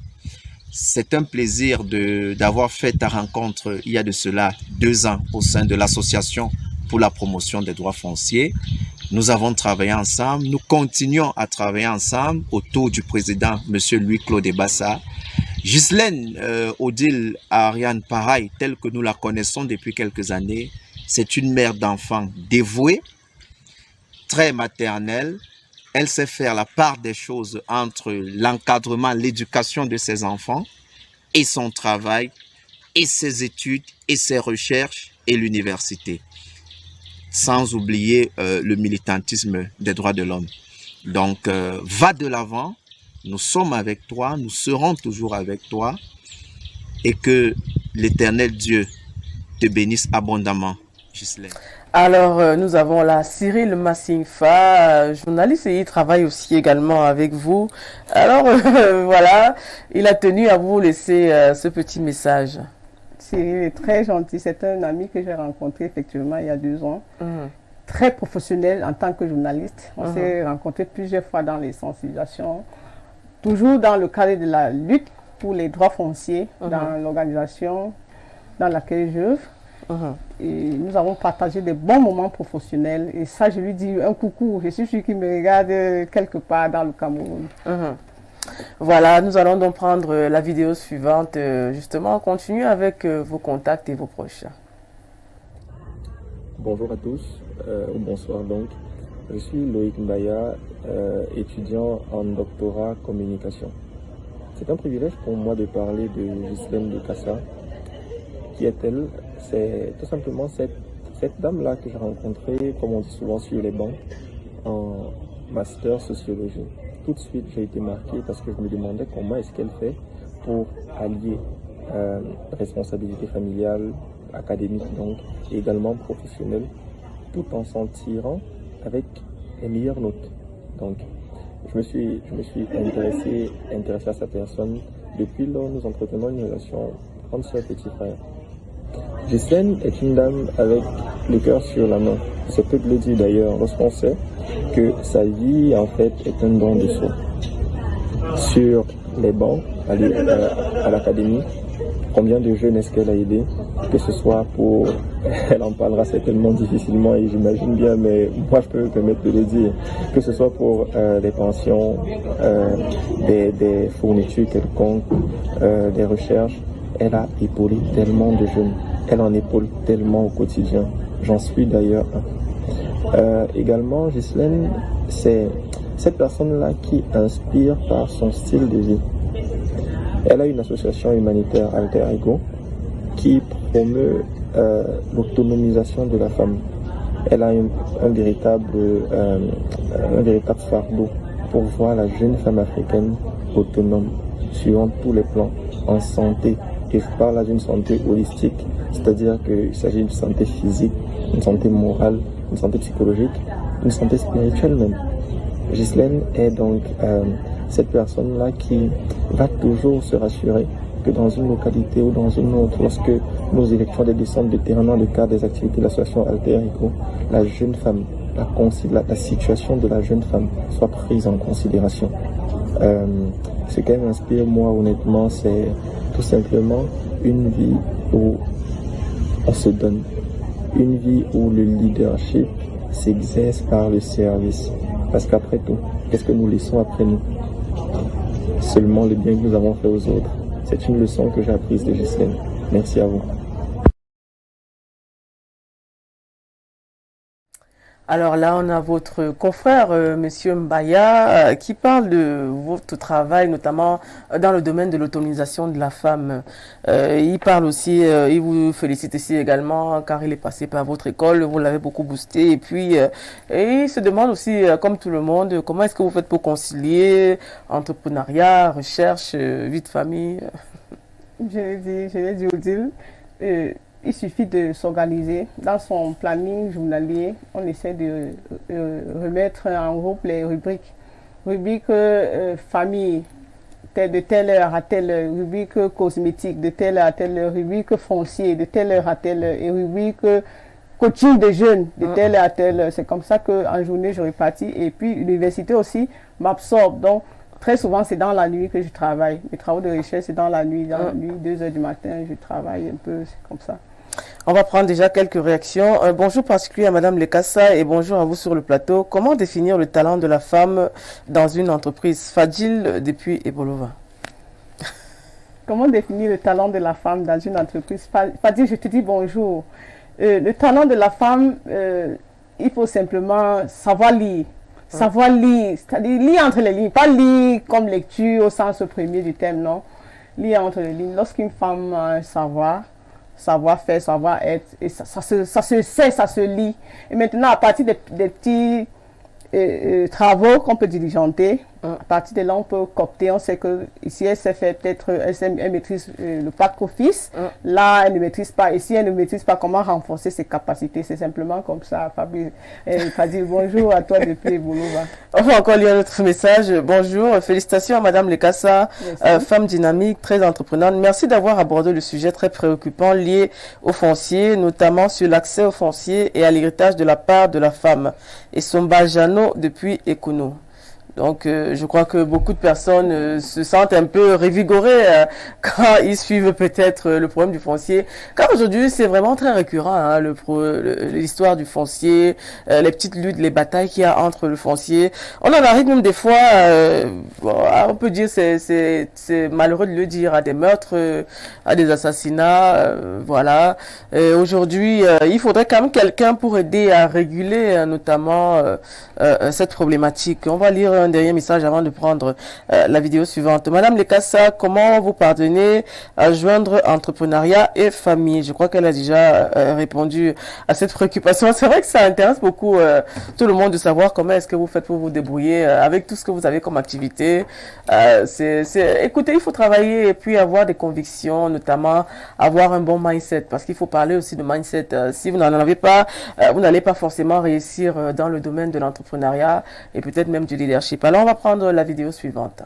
C'est un plaisir d'avoir fait ta rencontre il y a de cela 2 ans au sein de l'association pour la promotion des droits fonciers. Nous avons travaillé ensemble, nous continuons à travailler ensemble autour du président, M. Louis-Claude Bassa. Ghislaine Odile Ariane Pareil, telle que nous la connaissons depuis quelques années, c'est une mère d'enfants dévouée, très maternelle. Elle sait faire la part des choses entre l'encadrement, l'éducation de ses enfants et son travail, et ses études, et ses recherches, et l'université. Sans oublier le militantisme des droits de l'homme. Donc, va de l'avant, nous sommes avec toi, nous serons toujours avec toi, et que l'Éternel Dieu te bénisse abondamment, Ghislaine. Alors, nous avons là Cyril Massingfa, journaliste, et il travaille aussi également avec vous. Alors, voilà, il a tenu à vous laisser ce petit message. Cyril est très gentil. C'est un ami que j'ai rencontré effectivement il y a 2 ans. Mhm. Très professionnel en tant que journaliste. On s'est rencontrés plusieurs fois dans les sensibilisations, toujours dans le cadre de la lutte pour les droits fonciers dans l'organisation dans laquelle j'œuvre. Et nous avons partagé des bons moments professionnels. Et ça, je lui dis un coucou. Je suis sûr qu'il me regarde quelque part dans le Cameroun. Voilà, nous allons donc prendre la vidéo suivante. Justement, on continue avec vos contacts et vos proches. Bonjour à tous, ou bonsoir donc. Je suis Loïc Mbaya, étudiant en doctorat communication. C'est un privilège pour moi de parler de Ghislaine de Cassa. Qui est-elle? C'est tout simplement cette dame-là que j'ai rencontrée, comme on dit souvent, sur les bancs, en master sociologie. Tout de suite, j'ai été marqué parce que je me demandais comment est-ce qu'elle fait pour allier responsabilité familiale, académique donc, et également professionnelle, tout en s'en tirant avec les meilleures notes. Donc, je me suis intéressé à sa personne depuis lors nous entretenons une relation grande sœur petit frère. Ghislaine est une dame avec le cœur sur la main. C'est peu de le dire d'ailleurs lorsqu'on sait que sa vie en fait est un don de soi. Sur les bancs à l'académie, combien de jeunes est-ce qu'elle a aidé, que ce soit pour, elle en parlera certainement difficilement et j'imagine bien, mais moi je peux me permettre de le dire, que ce soit pour des pensions, des fournitures quelconques, des recherches, elle a épaulé tellement de jeunes, elle en épaule tellement au quotidien, j'en suis d'ailleurs un. Également, Ghislaine, c'est cette personne-là qui inspire par son style de vie. Elle a une association humanitaire Alter Ego qui promeut l'autonomisation de la femme. Elle a un véritable fardeau pour voir la jeune femme africaine autonome sur tous les plans, en santé. Et je parle là d'une santé holistique, c'est-à-dire qu'il s'agit d'une santé physique, une santé morale, une santé psychologique, une santé spirituelle même. Ghislaine est donc cette personne-là qui va toujours se rassurer que dans une localité ou dans une autre, lorsque nous effectuons des descentes de terrain dans le cadre des activités de l'association Alter Ego, la jeune femme, la situation de la jeune femme soit prise en considération. Ce qu'elle m'inspire, moi, honnêtement, c'est tout simplement une vie où on se donne, une vie où le leadership s'exerce par le service. Parce qu'après tout, qu'est-ce que nous laissons après nous? Seulement le bien que nous avons fait aux autres. C'est une leçon que j'ai apprise de Ghislaine. Merci à vous. Alors là, on a votre confrère, Monsieur Mbaya, qui parle de votre travail, notamment dans le domaine de l'autonomisation de la femme. Il parle aussi, il vous félicite aussi également, car il est passé par votre école, vous l'avez beaucoup boosté. Et puis, et il se demande aussi, comme tout le monde, comment est-ce que vous faites pour concilier entrepreneuriat, recherche, vie de famille? Je l'ai dit Odile. Il suffit de s'organiser. Dans son planning journalier, on essaie de remettre en groupe les rubriques. Rubrique famille, de telle heure à telle heure. Rubrique cosmétique, de telle heure à telle heure. Rubrique foncier, de telle heure à telle heure. Et rubrique coaching des jeunes, de telle heure à telle heure. C'est comme ça qu'en journée, je répartis. Et puis, l'université aussi m'absorbe. Donc, très souvent, c'est dans la nuit que je travaille. Mes travaux de recherche, c'est dans la nuit. Dans la nuit, 2 heures du matin, je travaille un peu, c'est comme ça. On va prendre déjà quelques réactions. Bonjour particulier à Madame Lekassa et bonjour à vous sur le plateau. Comment définir le talent de la femme dans une entreprise? Fadil depuis Ebolova. Comment définir le talent de la femme dans une entreprise? Fadil, je te dis bonjour. Le talent de la femme, il faut simplement savoir lire. Savoir lire, c'est-à-dire lire entre les lignes, pas lire comme lecture au sens premier du terme, non. Lire entre les lignes. Lorsqu'une femme a un savoir-faire, savoir-être, et ça se sait, ça se lit. Et maintenant, à partir des petits travaux qu'on peut diligenter, À partir de là, on peut coopter. On sait que si elle sait faire peut-être, elle maîtrise le pack office, là, elle ne maîtrise pas. Et si elle ne maîtrise pas, comment renforcer ses capacités? C'est simplement comme ça. Fabrice, elle va dire bonjour à toi depuis Boulova. On va encore lire notre message. Bonjour, félicitations à Madame Lekassa, femme dynamique, très entreprenante. Merci d'avoir abordé le sujet très préoccupant lié au foncier, notamment sur l'accès au foncier et à l'héritage de la part de la femme. Et Somba Jano depuis Ekounou. Donc, je crois que beaucoup de personnes se sentent un peu révigorées quand ils suivent peut-être le problème du foncier. Car aujourd'hui, c'est vraiment très récurrent, hein, l'histoire du foncier, les petites luttes, les batailles qu'il y a entre le foncier. On en arrive même des fois, on peut dire, c'est malheureux de le dire, à des meurtres, à des assassinats, voilà. Aujourd'hui, il faudrait quand même quelqu'un pour aider à réguler notamment cette problématique. On va lire un dernier message avant de prendre la vidéo suivante. Madame Lekassa, comment vous parvenez à joindre entrepreneuriat et famille? Je crois qu'elle a déjà répondu à cette préoccupation. C'est vrai que ça intéresse beaucoup tout le monde de savoir comment est-ce que vous faites pour vous débrouiller avec tout ce que vous avez comme activité. Écoutez, il faut travailler et puis avoir des convictions, notamment avoir un bon mindset, parce qu'il faut parler aussi de mindset. Si vous n'en avez pas, vous n'allez pas forcément réussir dans le domaine de l'entrepreneuriat et peut-être même du leadership. Alors, on va prendre la vidéo suivante.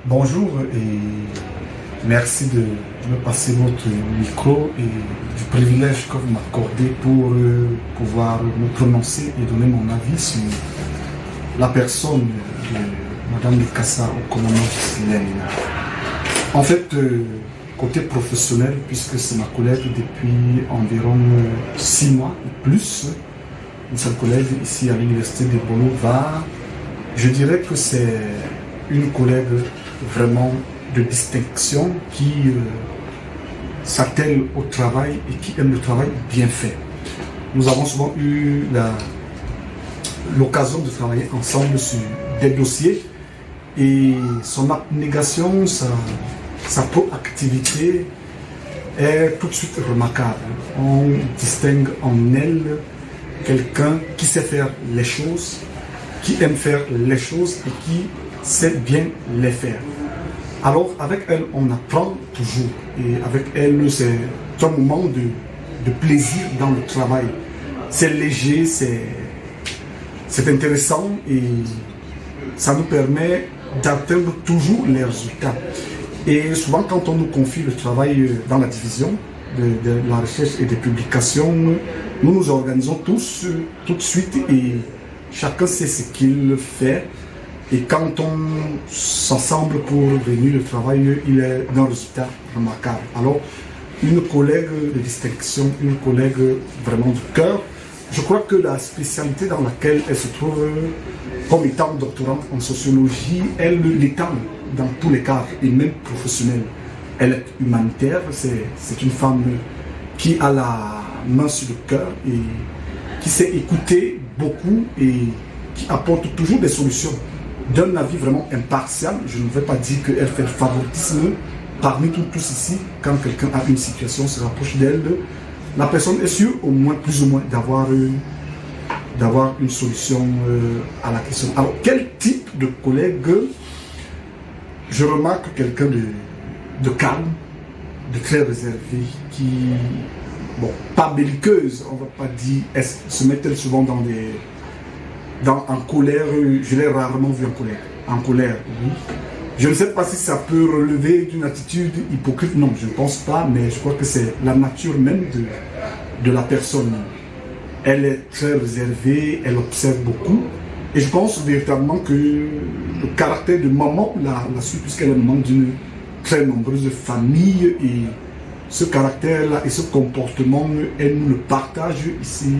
Bonjour et merci de me passer votre micro et du privilège que vous m'accordez pour pouvoir me prononcer et donner mon avis sur la personne de Madame Lekassa au commandement Ghislaine. En fait, côté professionnel, puisque c'est ma collègue depuis environ 6 mois et plus, une seule collègue ici à l'université de Boulova, je dirais que c'est une collègue vraiment de distinction qui s'attelle au travail et qui aime le travail bien fait. Nous avons souvent eu l'occasion de travailler ensemble sur des dossiers et son abnégation, sa proactivité est tout de suite remarquable. On distingue en elle quelqu'un qui sait faire les choses, qui aime faire les choses et qui sait bien les faire. Alors avec elle, on apprend toujours et avec elle, c'est un moment de plaisir dans le travail. C'est léger, c'est intéressant et ça nous permet d'atteindre toujours les résultats. Et souvent, quand on nous confie le travail dans la division de la recherche et des publications, nous nous organisons tous tout de suite et chacun sait ce qu'il fait. Et quand on s'assemble pour venir le travail, il est d'un résultat remarquable. Alors, une collègue de distinction, une collègue vraiment du cœur, je crois que la spécialité dans laquelle elle se trouve, comme étant doctorante en sociologie, elle l'étend dans tous les cadres, et même professionnels. Elle est humanitaire, c'est une femme qui a la main sur le cœur et qui sait écouter beaucoup et qui apporte toujours des solutions d'un avis vraiment impartial. Je ne vais pas dire qu'elle fait le favoritisme. Parmi tous ici, quand quelqu'un a une situation, se rapproche d'elle, la personne est sûre, au moins, plus ou moins, d'avoir une solution à la question. Alors, quel type de collègue? Je remarque quelqu'un de calme, de très réservé, qui, bon, pas belliqueuse, on ne va pas dire, se met-elle souvent en colère? Je l'ai rarement vu en colère. En colère, oui. Je ne sais pas si ça peut relever d'une attitude hypocrite, non, je ne pense pas, mais je crois que c'est la nature même de la personne. Elle est très réservée, elle observe beaucoup, et je pense véritablement que le caractère de maman la suit, puisqu'elle est maman d'une très nombreuse famille, et ce caractère-là et ce comportement, elle nous le partage ici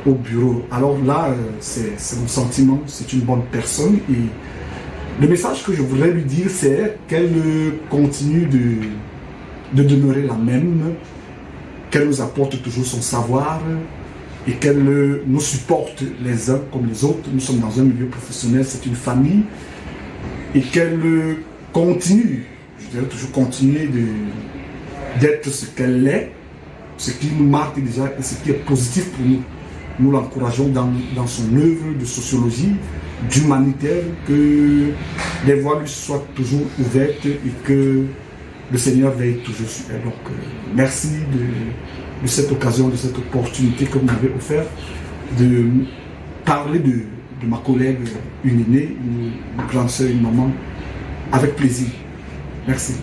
au bureau. Alors là, c'est mon sentiment, c'est une bonne personne, et le message que je voudrais lui dire, c'est qu'elle continue de demeurer la même, qu'elle nous apporte toujours son savoir et qu'elle nous supporte les uns comme les autres. Nous sommes dans un milieu professionnel, c'est une famille, et qu'elle continue, je dirais toujours continuer d'être ce qu'elle est, ce qui nous marque déjà et ce qui est positif pour nous. nous l'encourageons dans son œuvre de sociologie, d'humanitaire, que les voies lui soient toujours ouvertes et que le Seigneur veille toujours sur elle. Donc, merci de cette occasion, de cette opportunité que vous m'avez offert de parler de ma collègue, une aînée, une grande sœur, une maman, avec plaisir. Merci.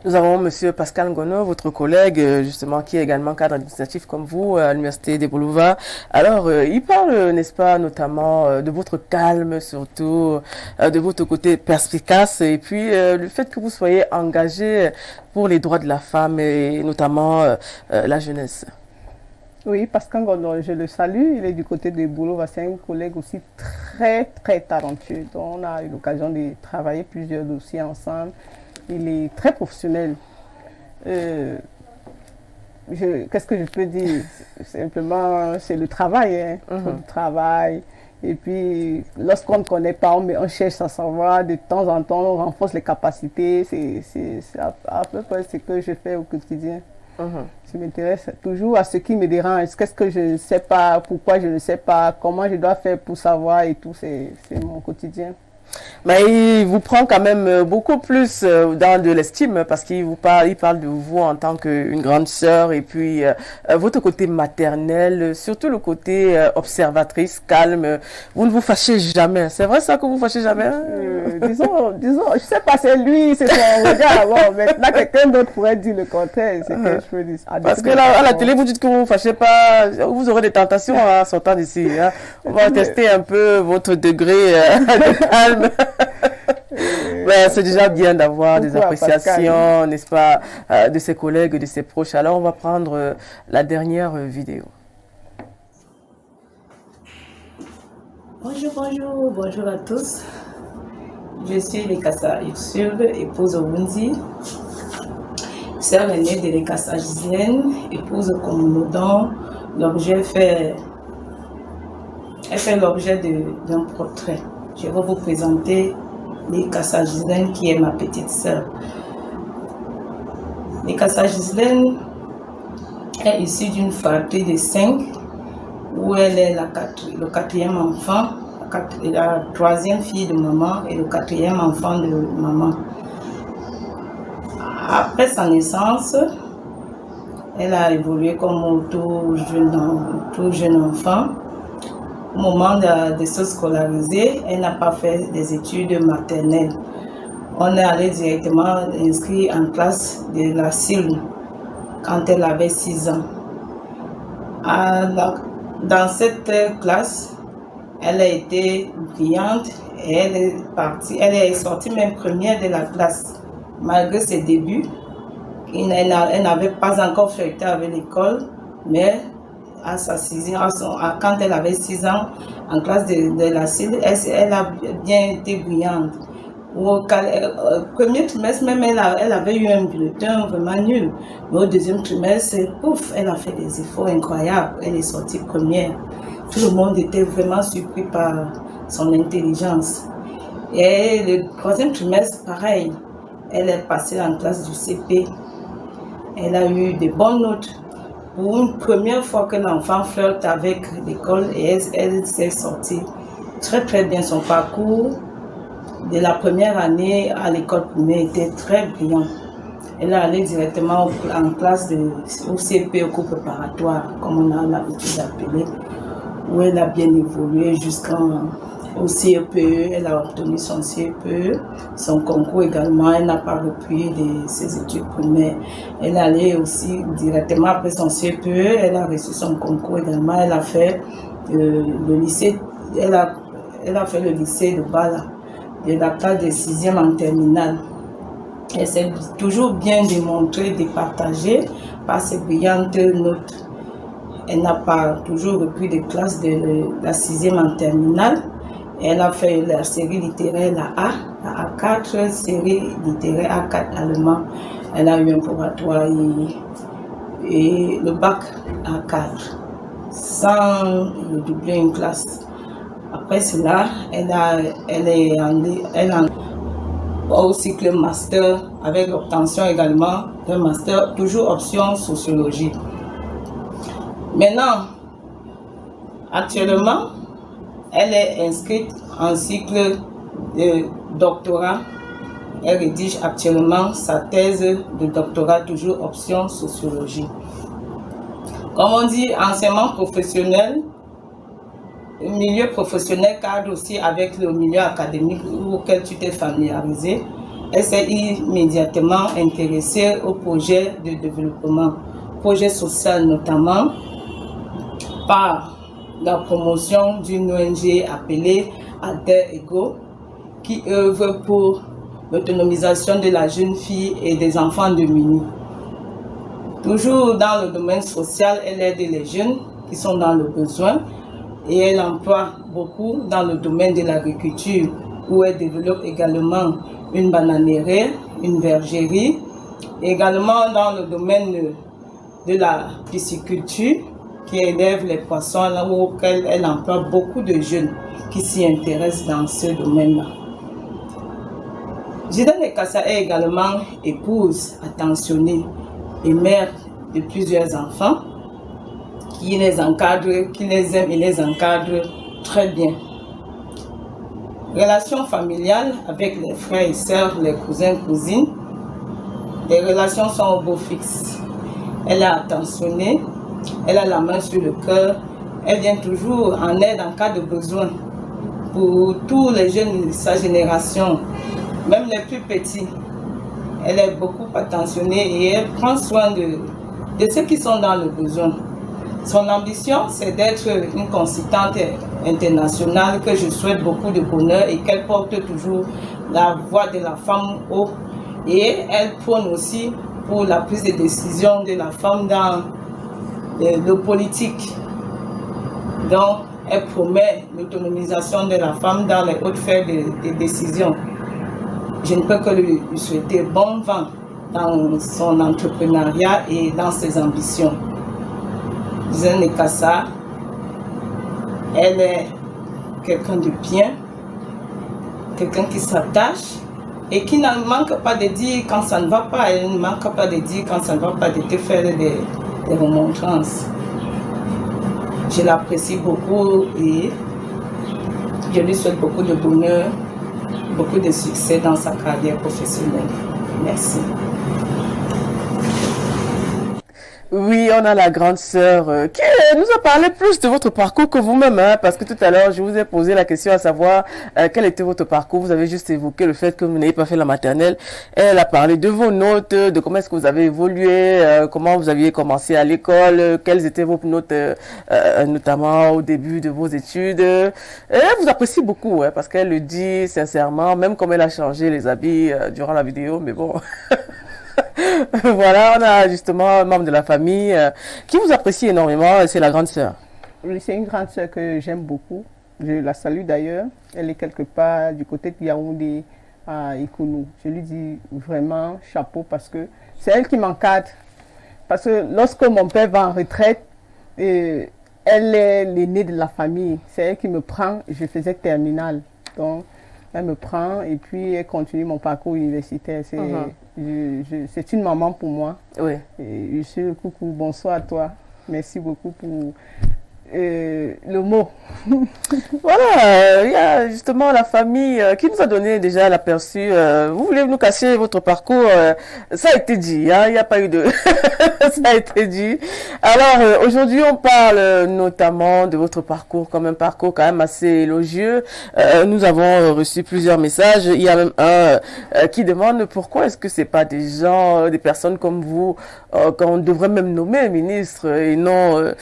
Nous avons M. Pascal Ngono, votre collègue, justement, qui est également cadre administratif comme vous à l'Université des Boulevards. Alors, il parle, n'est-ce pas, notamment de votre calme, surtout de votre côté perspicace, et puis le fait que vous soyez engagé pour les droits de la femme et notamment la jeunesse. Oui, Pascal Ngono, je le salue. Il est du côté des Boulevards. C'est un collègue aussi très, très talentueux. Donc, on a eu l'occasion de travailler plusieurs dossiers ensemble. Il est très professionnel. Qu'est-ce que je peux dire? Simplement, c'est le travail. Hein. Le travail. Et puis, lorsqu'on ne connaît pas, on cherche à savoir. De temps en temps, on renforce les capacités. C'est à peu près ce que je fais au quotidien. Je m'intéresse toujours à ce qui me dérange. Qu'est-ce que je ne sais pas? Pourquoi je ne sais pas? Comment je dois faire pour savoir et tout. C'est mon quotidien. Mais il vous prend quand même beaucoup plus dans de l'estime parce qu'il parle de vous en tant qu'une grande sœur et puis votre côté maternel, surtout le côté observatrice, calme. Vous ne vous fâchez jamais. C'est vrai ça que vous ne fâchez jamais? Disons, je sais pas, c'est lui, c'est son regard. Bon, maintenant quelqu'un d'autre pourrait dire le contraire. C'est que je peux dire. Parce que là, à la télé, vous dites que vous ne vous fâchez pas. Vous aurez des tentations en sortant d'ici. Hein. On va tester un peu votre degré de calme. Ouais, c'est déjà bien d'avoir des appréciations, n'est-ce pas, de ses collègues, de ses proches. Alors, on va prendre la dernière vidéo. Bonjour à tous. Je suis Lekassa Ursule, épouse Owundi, sœur aînée de Lekassa Gislaine, épouse Komodon. L'objet fait l'objet d'un portrait. Je vais vous présenter Lekassa Gislaine qui est ma petite sœur. Lekassa Gislaine est issue d'une fratrie de 5 où elle est le quatrième enfant, la troisième fille de maman et le quatrième enfant de maman. Après sa naissance, elle a évolué comme tout jeune enfant. Au moment de se scolariser, elle n'a pas fait des études maternelles. On est allé directement inscrire en classe de la CIL quand elle avait 6 ans. Dans cette classe, elle a été brillante et elle est sortie même première de la classe. Malgré ses débuts, elle n'avait pas encore flirté avec l'école, mais quand elle avait 6 ans, en classe de la CIL, elle a bien été brillante. Au premier trimestre, même elle avait eu un bulletin vraiment nul. Mais au deuxième trimestre, pouf, elle a fait des efforts incroyables. Elle est sortie première. Tout le monde était vraiment surpris par son intelligence. Et le troisième trimestre, pareil, elle est passée en classe du CP. Elle a eu de bonnes notes. Pour une première fois que l'enfant flirte avec l'école et elle s'est sortie très très bien. Son parcours de la première année à l'école primaire était très brillant. Elle est allée directement en classe au CP, au cours préparatoire, comme on a l'habitude d'appeler, où elle a bien évolué jusqu'au CEPE. Elle a obtenu son CEPE, son concours également. Elle n'a pas repris ses études primaires. Elle est allée aussi directement après son CEPE. Elle a reçu son concours également. Elle a fait le lycée. Elle a fait le lycée de Bala, de la classe de 6e en terminale. Elle s'est toujours bien démontrée, départagée par ses brillantes notes. Elle n'a pas toujours repris des classes de la 6e en terminale. Elle a fait la série littéraire, la A4, série littéraire A4 allemand. Elle a eu un probatoire et le bac A4, sans redoubler une classe. Après cela, elle a au cycle master avec l'obtention également d'un master, toujours option sociologie. Maintenant, actuellement, elle est inscrite en cycle de doctorat. Elle rédige actuellement sa thèse de doctorat, toujours option sociologie. Comme on dit, enseignement professionnel, le milieu professionnel cadre aussi avec le milieu académique auquel tu t'es familiarisé. Elle s'est immédiatement intéressée au projet de développement, projet social notamment, par la promotion d'une ONG appelée Alter Ego, qui œuvre pour l'autonomisation de la jeune fille et des enfants démunis. Toujours dans le domaine social, elle aide les jeunes qui sont dans le besoin et elle emploie beaucoup dans le domaine de l'agriculture, où elle développe également une bananerie, une vergerie, également dans le domaine de la pisciculture, qui élève les poissons, là où elle emploie beaucoup de jeunes qui s'y intéressent dans ce domaine-là. Gidane Kassa est également épouse attentionnée et mère de plusieurs enfants qui les encadre, qui les aime et les encadre très bien. Relations familiales avec les frères et sœurs, les cousins et cousines, les relations sont au beau fixe. Elle est attentionnée, elle a la main sur le cœur, elle vient toujours en aide en cas de besoin pour tous les jeunes de sa génération, même les plus petits. Elle est beaucoup attentionnée et elle prend soin de ceux qui sont dans le besoin. Son ambition, c'est d'être une consultante internationale, que je souhaite beaucoup de bonheur et qu'elle porte toujours la voix de la femme haut. Et elle prône aussi pour la prise de décision de la femme dans le politique. Donc, elle promet l'autonomisation de la femme dans les hautes sphères de décision. Je ne peux que lui souhaiter bon vent dans son entrepreneuriat et dans ses ambitions. Gidane Kassa, elle est quelqu'un de bien, quelqu'un qui s'attache et qui ne manque pas de dire quand ça ne va pas. Elle ne manque pas de dire quand ça ne va pas, de te faire des remontrances. Je l'apprécie beaucoup et je lui souhaite beaucoup de bonheur, beaucoup de succès dans sa carrière professionnelle. Merci. Oui, on a la grande sœur qui nous a parlé plus de votre parcours que vous-même, hein, parce que tout à l'heure, je vous ai posé la question à savoir quel était votre parcours. Vous avez juste évoqué le fait que vous n'avez pas fait la maternelle. Elle a parlé de vos notes, de comment est-ce que vous avez évolué, comment vous aviez commencé à l'école, quelles étaient vos notes, notamment au début de vos études. Et elle vous apprécie beaucoup, hein, parce qu'elle le dit sincèrement, même comme elle a changé les habits durant la vidéo, mais bon... Voilà, on a justement un membre de la famille qui vous apprécie énormément, c'est la grande sœur. Oui, c'est une grande sœur que j'aime beaucoup. Je la salue d'ailleurs. Elle est quelque part du côté de Yaoundé à Ikounou. Je lui dis vraiment chapeau parce que c'est elle qui m'encadre. Parce que lorsque mon père va en retraite, elle est l'aînée de la famille. C'est elle qui me prend. Je faisais terminale. Donc, elle me prend et puis elle continue mon parcours universitaire. C'est une maman pour moi. Oui. Et coucou, bonsoir à toi. Merci beaucoup pour le mot. Voilà, il y a justement la famille qui nous a donné déjà l'aperçu. Vous voulez nous cacher votre parcours, ça a été dit, hein, il n'y a pas eu de... ça a été dit. Alors, aujourd'hui, on parle notamment de votre parcours comme un parcours quand même assez élogieux. Nous avons reçu plusieurs messages. Il y a même un qui demande pourquoi est-ce que c'est pas des gens, des personnes comme vous, qu'on devrait même nommer ministre et non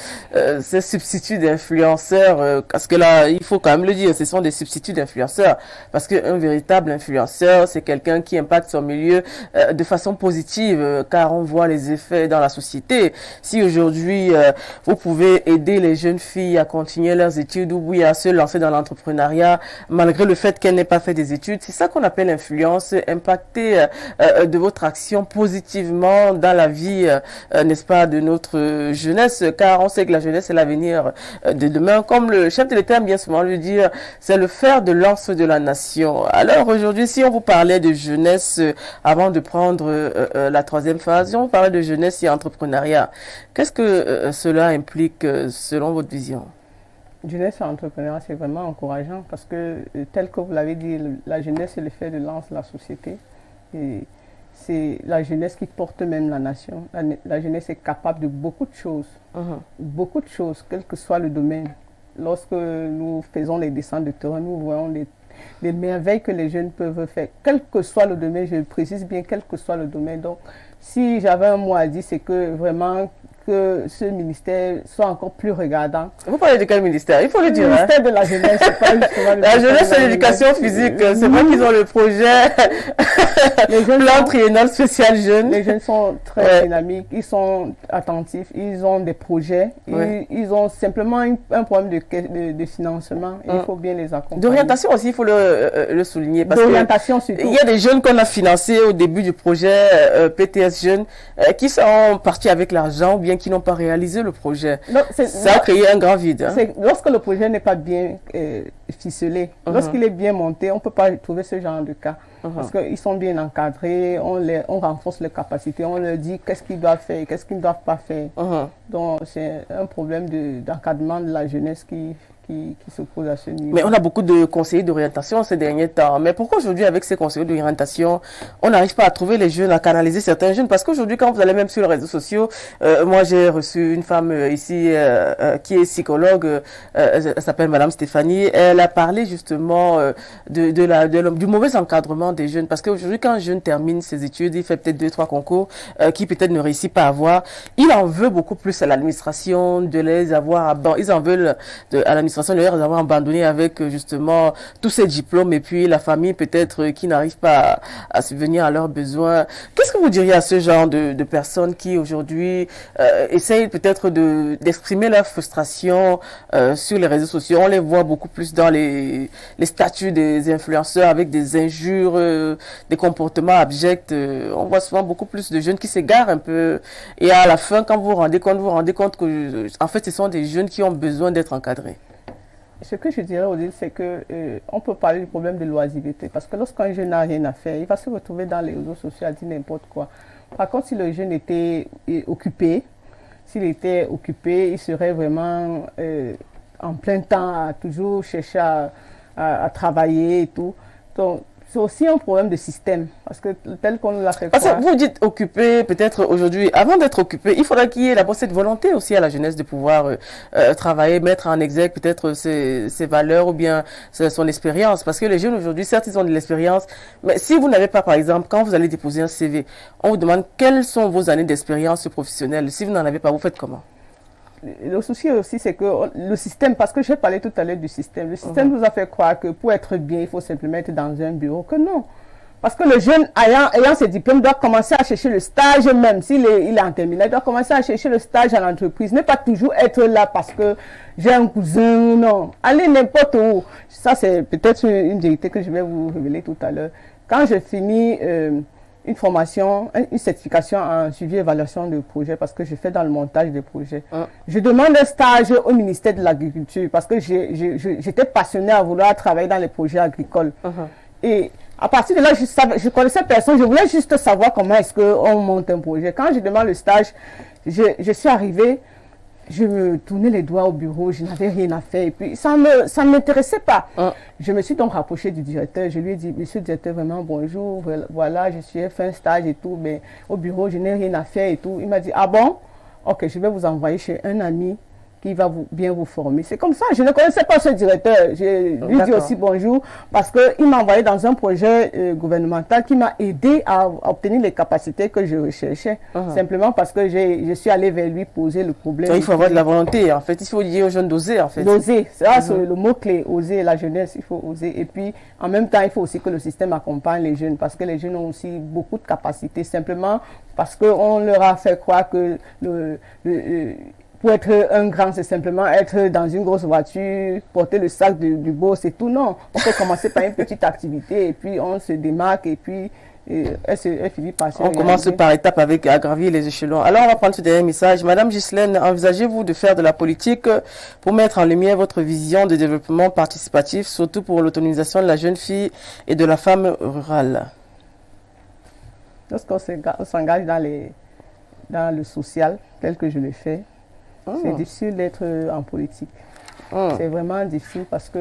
ces substituts d'influenceurs, parce que là, il faut quand même le dire, ce sont des substituts d'influenceurs, parce qu'un véritable influenceur, c'est quelqu'un qui impacte son milieu de façon positive, car on voit les effets dans la société. Si aujourd'hui, vous pouvez aider les jeunes filles à continuer leurs études ou oui, à se lancer dans l'entrepreneuriat, malgré le fait qu'elles n'aient pas fait des études, c'est ça qu'on appelle influence, impacter de votre action positivement dans la vie, n'est-ce pas, de notre jeunesse, car on sait que la jeunesse est l'avenir leader de demain. Comme le chef de l'État aime bien souvent le dire, c'est le fer de lance de la nation. Alors aujourd'hui, si on vous parlait de jeunesse, avant de prendre la troisième phase, si on vous parlait de jeunesse et entrepreneuriat, qu'est-ce que cela implique selon votre vision? Jeunesse et entrepreneuriat, c'est vraiment encourageant parce que, tel que vous l'avez dit, la jeunesse, c'est le fer de lance de la société. Et c'est la jeunesse qui porte même la nation. La jeunesse est capable de beaucoup de choses. Beaucoup de choses, quel que soit le domaine. Lorsque nous faisons les descentes de terrain, nous voyons les merveilles que les jeunes peuvent faire. Quel que soit le domaine, je précise bien, quel que soit le domaine. Donc, si j'avais un mot à dire, c'est que vraiment que ce ministère soit encore plus regardant. Vous parlez de quel ministère? Il faut le dire. Le ministère de la jeunesse. La jeunesse et l'éducation physique, c'est vrai qu'ils ont le projet plan triennal spécial jeunes. Les jeunes sont très dynamiques, ils sont attentifs, ils ont des projets, ils ont simplement un problème de financement et il faut bien les accompagner. D'orientation aussi, il faut le souligner. D'orientation surtout. Il y a des jeunes qu'on a financés au début du projet PTS Jeunes qui sont partis avec l'argent ou bien qui n'ont pas réalisé le projet. Ça a créé un grand vide. Lorsque le projet n'est pas bien ficelé, lorsqu'il est bien monté, on ne peut pas trouver ce genre de cas. Parce qu'ils sont bien encadrés, on renforce leurs capacités, on leur dit qu'est-ce qu'ils doivent faire, qu'est-ce qu'ils ne doivent pas faire. Donc c'est un problème d'encadrement de la jeunesse qui se pose à ce niveau. Mais on a beaucoup de conseillers d'orientation ces derniers temps. Mais pourquoi aujourd'hui, avec ces conseillers d'orientation, on n'arrive pas à trouver les jeunes, à canaliser certains jeunes? Parce qu'aujourd'hui, quand vous allez même sur les réseaux sociaux, moi j'ai reçu une femme ici qui est psychologue, elle s'appelle Madame Stéphanie. Elle a parlé justement du mauvais encadrement des jeunes. Parce qu'aujourd'hui, quand un jeune termine ses études, il fait peut-être 2-3 concours qui peut-être ne réussit pas à avoir, il en veut beaucoup plus à l'administration de les avoir, ils en veulent à l'administration de les avoir abandonnés avec justement tous ces diplômes et puis la famille peut-être qui n'arrive pas à subvenir à leurs besoins. Qu'est-ce que vous diriez à ce genre de personnes qui aujourd'hui essayent peut-être d'exprimer leur frustration sur les réseaux sociaux? On les voit beaucoup plus dans les statuts des influenceurs avec des injures, des comportements abjects. On voit souvent beaucoup plus de jeunes qui s'égarent un peu et à la fin, quand vous vous rendez compte que en fait ce sont des jeunes qui ont besoin d'être encadrés. Ce que je dirais, Odile, c'est que on peut parler du problème de l'oisiveté. Parce que lorsqu'un jeune n'a rien à faire, il va se retrouver dans les réseaux sociaux à dire n'importe quoi. Par contre, si le jeune était occupé, il serait vraiment en plein temps à toujours chercher à travailler et tout. Donc, c'est aussi un problème de système, parce que tel qu'on l'a fait. Parce que vous dites occupé, peut-être aujourd'hui, avant d'être occupé, il faudra qu'il y ait d'abord cette volonté aussi à la jeunesse de pouvoir travailler, mettre en exergue peut-être ses valeurs ou bien son expérience. Parce que les jeunes aujourd'hui, certes, ils ont de l'expérience, mais si vous n'avez pas, par exemple, quand vous allez déposer un CV, on vous demande quelles sont vos années d'expérience professionnelle. Si vous n'en avez pas, vous faites comment? Le souci aussi, c'est que le système, parce que j'ai parlé tout à l'heure du système, le système nous a fait croire que pour être bien, il faut simplement être dans un bureau, que non. Parce que le jeune, ayant ses diplômes, doit commencer à chercher le stage, même s'il est en terminale, il doit commencer à chercher le stage à l'entreprise, ne pas toujours être là parce que j'ai un cousin, non. Allez n'importe où. Ça, c'est peut-être une vérité que je vais vous révéler tout à l'heure. Quand je finis une formation, une certification en suivi et évaluation de projet, parce que je fais dans le montage des projets. Je demande un stage au ministère de l'Agriculture parce que j'étais passionnée à vouloir travailler dans les projets agricoles. Et à partir de là, je connaissais personne, je voulais juste savoir comment est-ce qu'on monte un projet. Quand je demande le stage, je suis arrivée, je me tournais les doigts au bureau, je n'avais rien à faire. Et puis, ça ne m'intéressait pas. Je me suis donc rapprochée du directeur. Je lui ai dit, monsieur le directeur, vraiment, bonjour, voilà, je suis fait un stage et tout, mais au bureau, je n'ai rien à faire et tout. Il m'a dit, ah bon? Ok, je vais vous envoyer chez un ami qui va bien vous former. C'est comme ça. Je ne connaissais pas ce directeur. Je lui dis aussi bonjour parce qu'il m'a envoyé dans un projet gouvernemental qui m'a aidé à obtenir les capacités que je recherchais. Simplement parce que je suis allée vers lui poser le problème. Donc, il faut avoir de la volonté. En fait, il faut dire aux jeunes d'oser. En fait. D'oser. C'est le mot-clé. Oser. La jeunesse, il faut oser. Et puis, en même temps, il faut aussi que le système accompagne les jeunes parce que les jeunes ont aussi beaucoup de capacités. Simplement parce qu'on leur a fait croire que pour être un grand, c'est simplement être dans une grosse voiture, porter le sac du boss et tout. Non, on peut commencer par une petite activité et puis on se démarque et puis Et elle finit par se On commence réaliser. par étapes avec à gravir les échelons. Alors, on va prendre ce dernier message. Madame Ghislaine, envisagez-vous de faire de la politique pour mettre en lumière votre vision de développement participatif, surtout pour l'autonomisation de la jeune fille et de la femme rurale? Lorsqu'on s'engage dans le social, tel que je le fais, c'est difficile d'être en politique. C'est vraiment difficile parce que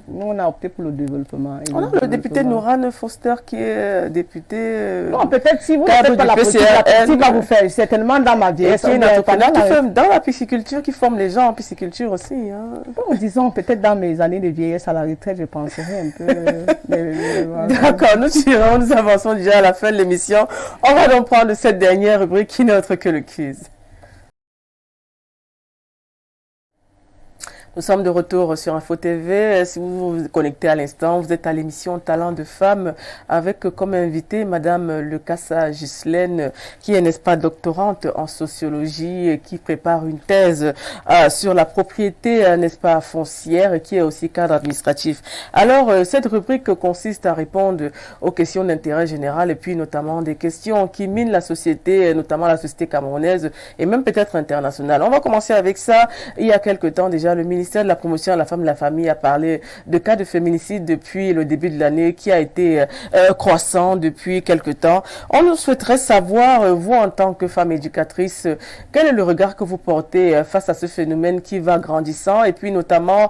nous, on a opté pour le développement. Et On a le député Nourane Foster qui est député. Non, peut-être si vous ne cadre faites pas du la politique, PCRN, la politique va vous faire certainement dans ma vieillesse. qui est on une vient entrepreneur qui pendant la- fait dans la pisciculture, qui forme les gens en pisciculture aussi. Hein. Bon, disons, peut-être dans mes années de vieillesse à la retraite, je penserai un peu. Voilà. D'accord, nous avançons déjà à la fin de l'émission. On va donc prendre cette dernière rubrique qui n'est autre que le quiz. Nous sommes de retour sur Info TV. Si vous vous connectez à l'instant, vous êtes à l'émission Talent de femmes avec comme invitée Madame Lekassa Ghislaine, qui est, n'est-ce pas, doctorante en sociologie et qui prépare une thèse sur la propriété, n'est-ce pas, foncière et qui est aussi cadre administratif. Alors, cette rubrique consiste à répondre aux questions d'intérêt général et puis notamment des questions qui minent la société, notamment la société camerounaise et même peut-être internationale. On va commencer avec ça. Il y a quelque temps déjà, le ministère de la promotion de la femme et de la famille a parlé de cas de féminicide depuis le début de l'année qui a été croissant depuis quelque temps. On nous souhaiterait savoir, vous en tant que femme éducatrice, quel est le regard que vous portez face à ce phénomène qui va grandissant et puis notamment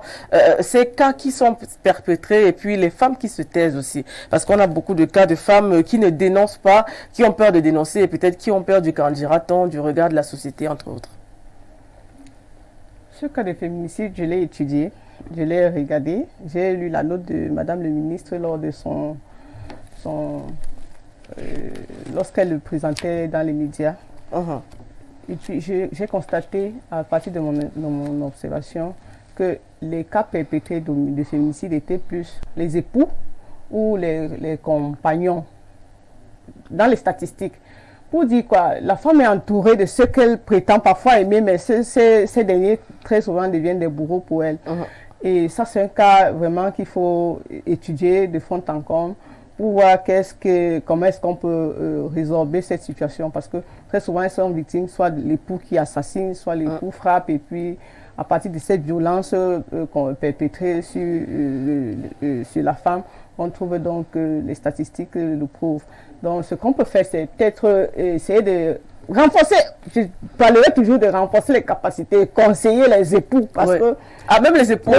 ces cas qui sont perpétrés et puis les femmes qui se taisent aussi. Parce qu'on a beaucoup de cas de femmes qui ne dénoncent pas, qui ont peur de dénoncer et peut-être qui ont peur du candidat, du regard de la société, entre autres. Ce cas de féminicide, je l'ai étudié, je l'ai regardé. J'ai lu la note de Madame le ministre lors de lorsqu'elle le présentait dans les médias. Et puis, j'ai constaté, à partir de mon observation, que les cas perpétrés de féminicide étaient plus les époux ou les compagnons dans les statistiques. Pour dire quoi, la femme est entourée de ceux qu'elle prétend parfois aimer, mais ces derniers très souvent deviennent des bourreaux pour elle. Et ça, c'est un cas vraiment qu'il faut étudier de fond en comble pour voir comment est-ce qu'on peut résorber cette situation. Parce que très souvent, elles sont victimes, soit de l'époux qui assassine, soit l'époux frappe, et puis à partir de cette violence perpétrée sur la femme, on trouve donc les statistiques le prouvent. Donc, ce qu'on peut faire, c'est peut-être essayer de renforcer, je parlerai toujours de renforcer les capacités, conseiller les époux, parce que... Ah, même les époux,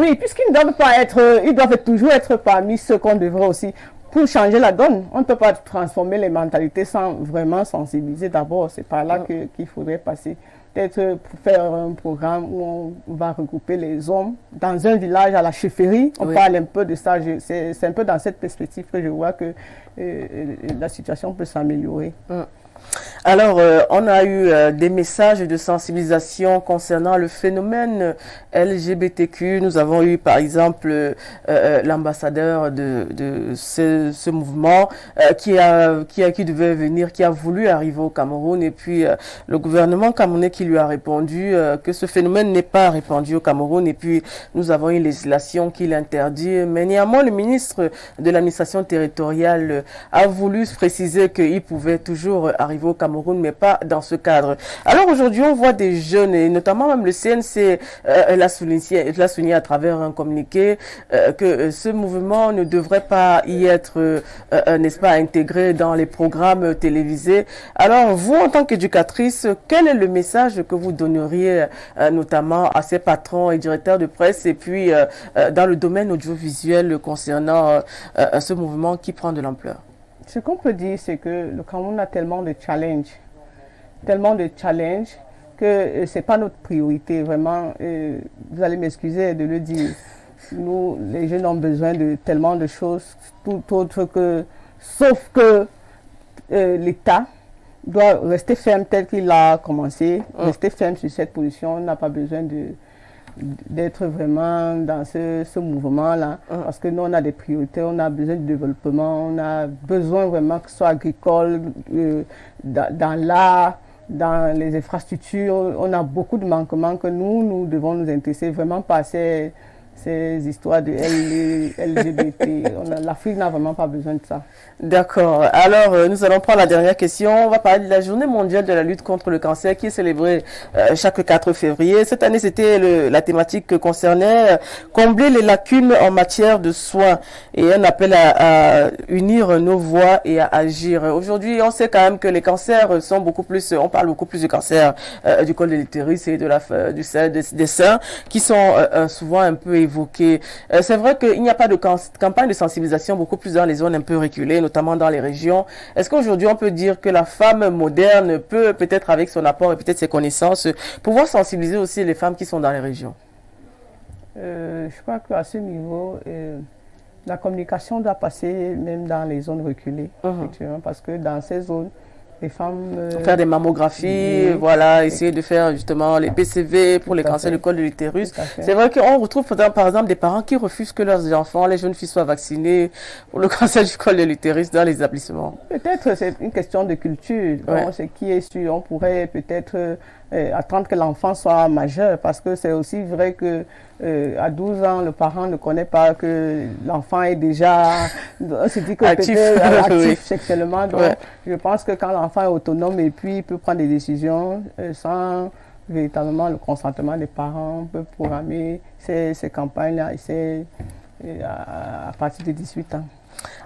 oui, puisqu'ils ne doivent pas être, ils doivent toujours être parmi ceux qu'on devrait aussi, pour changer la donne. On ne peut pas transformer les mentalités sans vraiment sensibiliser d'abord, c'est par là qu'il faudrait passer. Peut-être pour faire un programme où on va regrouper les hommes dans un village à la chefferie. On parle un peu de ça. C'est un peu dans cette perspective que je vois que la situation peut s'améliorer. Alors, on a eu des messages de sensibilisation concernant le phénomène LGBTQ. Nous avons eu, par exemple, l'ambassadeur de ce mouvement qui devait venir, qui a voulu arriver au Cameroun. Et puis, le gouvernement camerounais qui lui a répondu que ce phénomène n'est pas répandu au Cameroun. Et puis, nous avons une législation qui l'interdit. Mais néanmoins, le ministre de l'administration territoriale a voulu préciser qu'il pouvait toujours arriver au Cameroun, mais pas dans ce cadre. Alors aujourd'hui, on voit des jeunes, et notamment même le CNC l'a souligné à travers un communiqué, que ce mouvement ne devrait pas y être, n'est-ce pas, intégré dans les programmes télévisés. Alors vous, en tant qu'éducatrice, quel est le message que vous donneriez notamment à ces patrons et directeurs de presse et puis dans le domaine audiovisuel concernant ce mouvement qui prend de l'ampleur? Ce qu'on peut dire, c'est que le Cameroun a tellement de challenges que ce n'est pas notre priorité, vraiment. Vous allez m'excuser de le dire. Nous, les jeunes ont besoin de tellement de choses, tout autre que, sauf que l'État doit rester ferme tel qu'il a commencé, rester ferme sur cette position. On n'a pas besoin d'être vraiment dans ce mouvement-là, parce que nous, on a des priorités, on a besoin de développement, on a besoin vraiment que ce soit agricole, dans l'art, dans les infrastructures. On a beaucoup de manquements que nous devons nous intéresser, vraiment passer ces histoires de LGBT. L'Afrique n'a vraiment pas besoin de ça. D'accord. Alors, nous allons prendre la dernière question. On va parler de la Journée mondiale de la lutte contre le cancer qui est célébrée chaque 4 février. Cette année, c'était la thématique que concernait combler les lacunes en matière de soins et un appel à unir nos voix et à agir. Aujourd'hui, on sait quand même que les cancers sont beaucoup plus, on parle beaucoup plus du cancer du col de l'utérus et du sein, des seins qui sont souvent un peu évoqués. C'est vrai qu'il n'y a pas de campagne de sensibilisation beaucoup plus dans les zones un peu reculées, notamment dans les régions. Est-ce qu'aujourd'hui on peut dire que la femme moderne peut peut-être avec son apport et peut-être ses connaissances pouvoir sensibiliser aussi les femmes qui sont dans les régions? Je crois qu'à ce niveau, la communication doit passer même dans les zones reculées, effectivement, parce que dans ces zones, les femmes... faire des mammographies, voilà, essayer de faire justement les PCV pour les cancers du col de l'utérus. C'est vrai qu'on retrouve par exemple des parents qui refusent que leurs enfants, les jeunes filles, soient vaccinées pour le cancer du col de l'utérus dans les établissements. Peut-être c'est une question de culture. Ouais. Bon, ce qui est sûr, on pourrait peut-être attendre que l'enfant soit majeur, parce que c'est aussi vrai que à 12 ans, le parent ne connaît pas que l'enfant est déjà, on se dit que actif, actif sexuellement. Donc, je pense que quand l'enfant est autonome et puis il peut prendre des décisions sans véritablement le consentement des parents, on peut programmer ces campagnes-là à partir de 18 ans.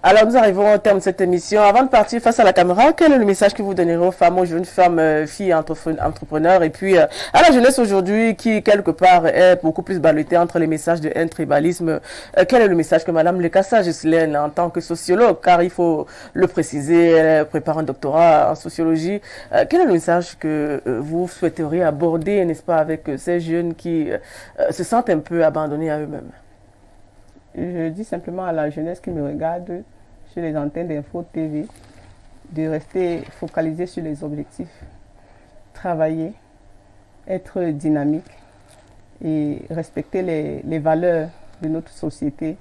Alors, nous arrivons au terme de cette émission. Avant de partir face à la caméra, quel est le message que vous donnerez aux femmes, aux jeunes femmes, filles, entrepreneurs et puis à la jeunesse aujourd'hui qui, quelque part, est beaucoup plus ballottée entre les messages de haine, tribalisme. Quel est le message que Madame Lekassa Ghislaine, en tant que sociologue, car il faut le préciser, elle prépare un doctorat en sociologie, quel est le message que vous souhaiteriez aborder, n'est-ce pas, avec ces jeunes qui se sentent un peu abandonnés à eux-mêmes? Je dis simplement à la jeunesse qui me regarde sur les antennes d'Info TV de rester focalisé sur les objectifs, travailler, être dynamique et respecter les valeurs de notre société.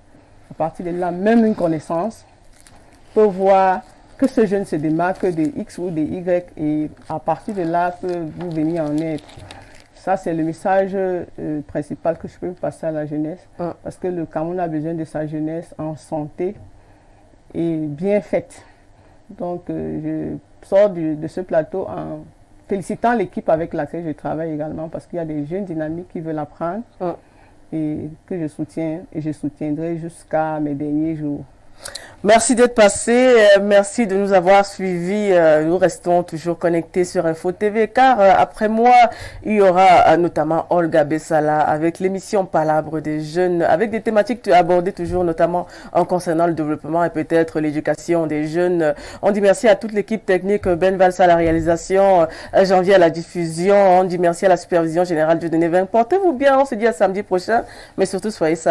À partir de là, même une connaissance peut voir que ce jeune se démarque des X ou des Y et à partir de là peut vous venir en aide. Ça, c'est le message principal que je peux passer à la jeunesse. Parce que le Cameroun a besoin de sa jeunesse en santé et bien faite. Donc, je sors de ce plateau en félicitant l'équipe avec laquelle je travaille également, parce qu'il y a des jeunes dynamiques qui veulent apprendre et que je soutiens et je soutiendrai jusqu'à mes derniers jours. Merci d'être passé, merci de nous avoir suivis. Nous restons toujours connectés sur Info TV car après moi, il y aura notamment Olga Bessala avec l'émission Palabre des jeunes, avec des thématiques abordées toujours notamment en concernant le développement et peut-être l'éducation des jeunes. On dit merci à toute l'équipe technique, Ben Valls à la réalisation, Janvier à la diffusion, on dit merci à la supervision générale de Denis. Portez-vous bien, on se dit à samedi prochain, mais surtout soyez sages.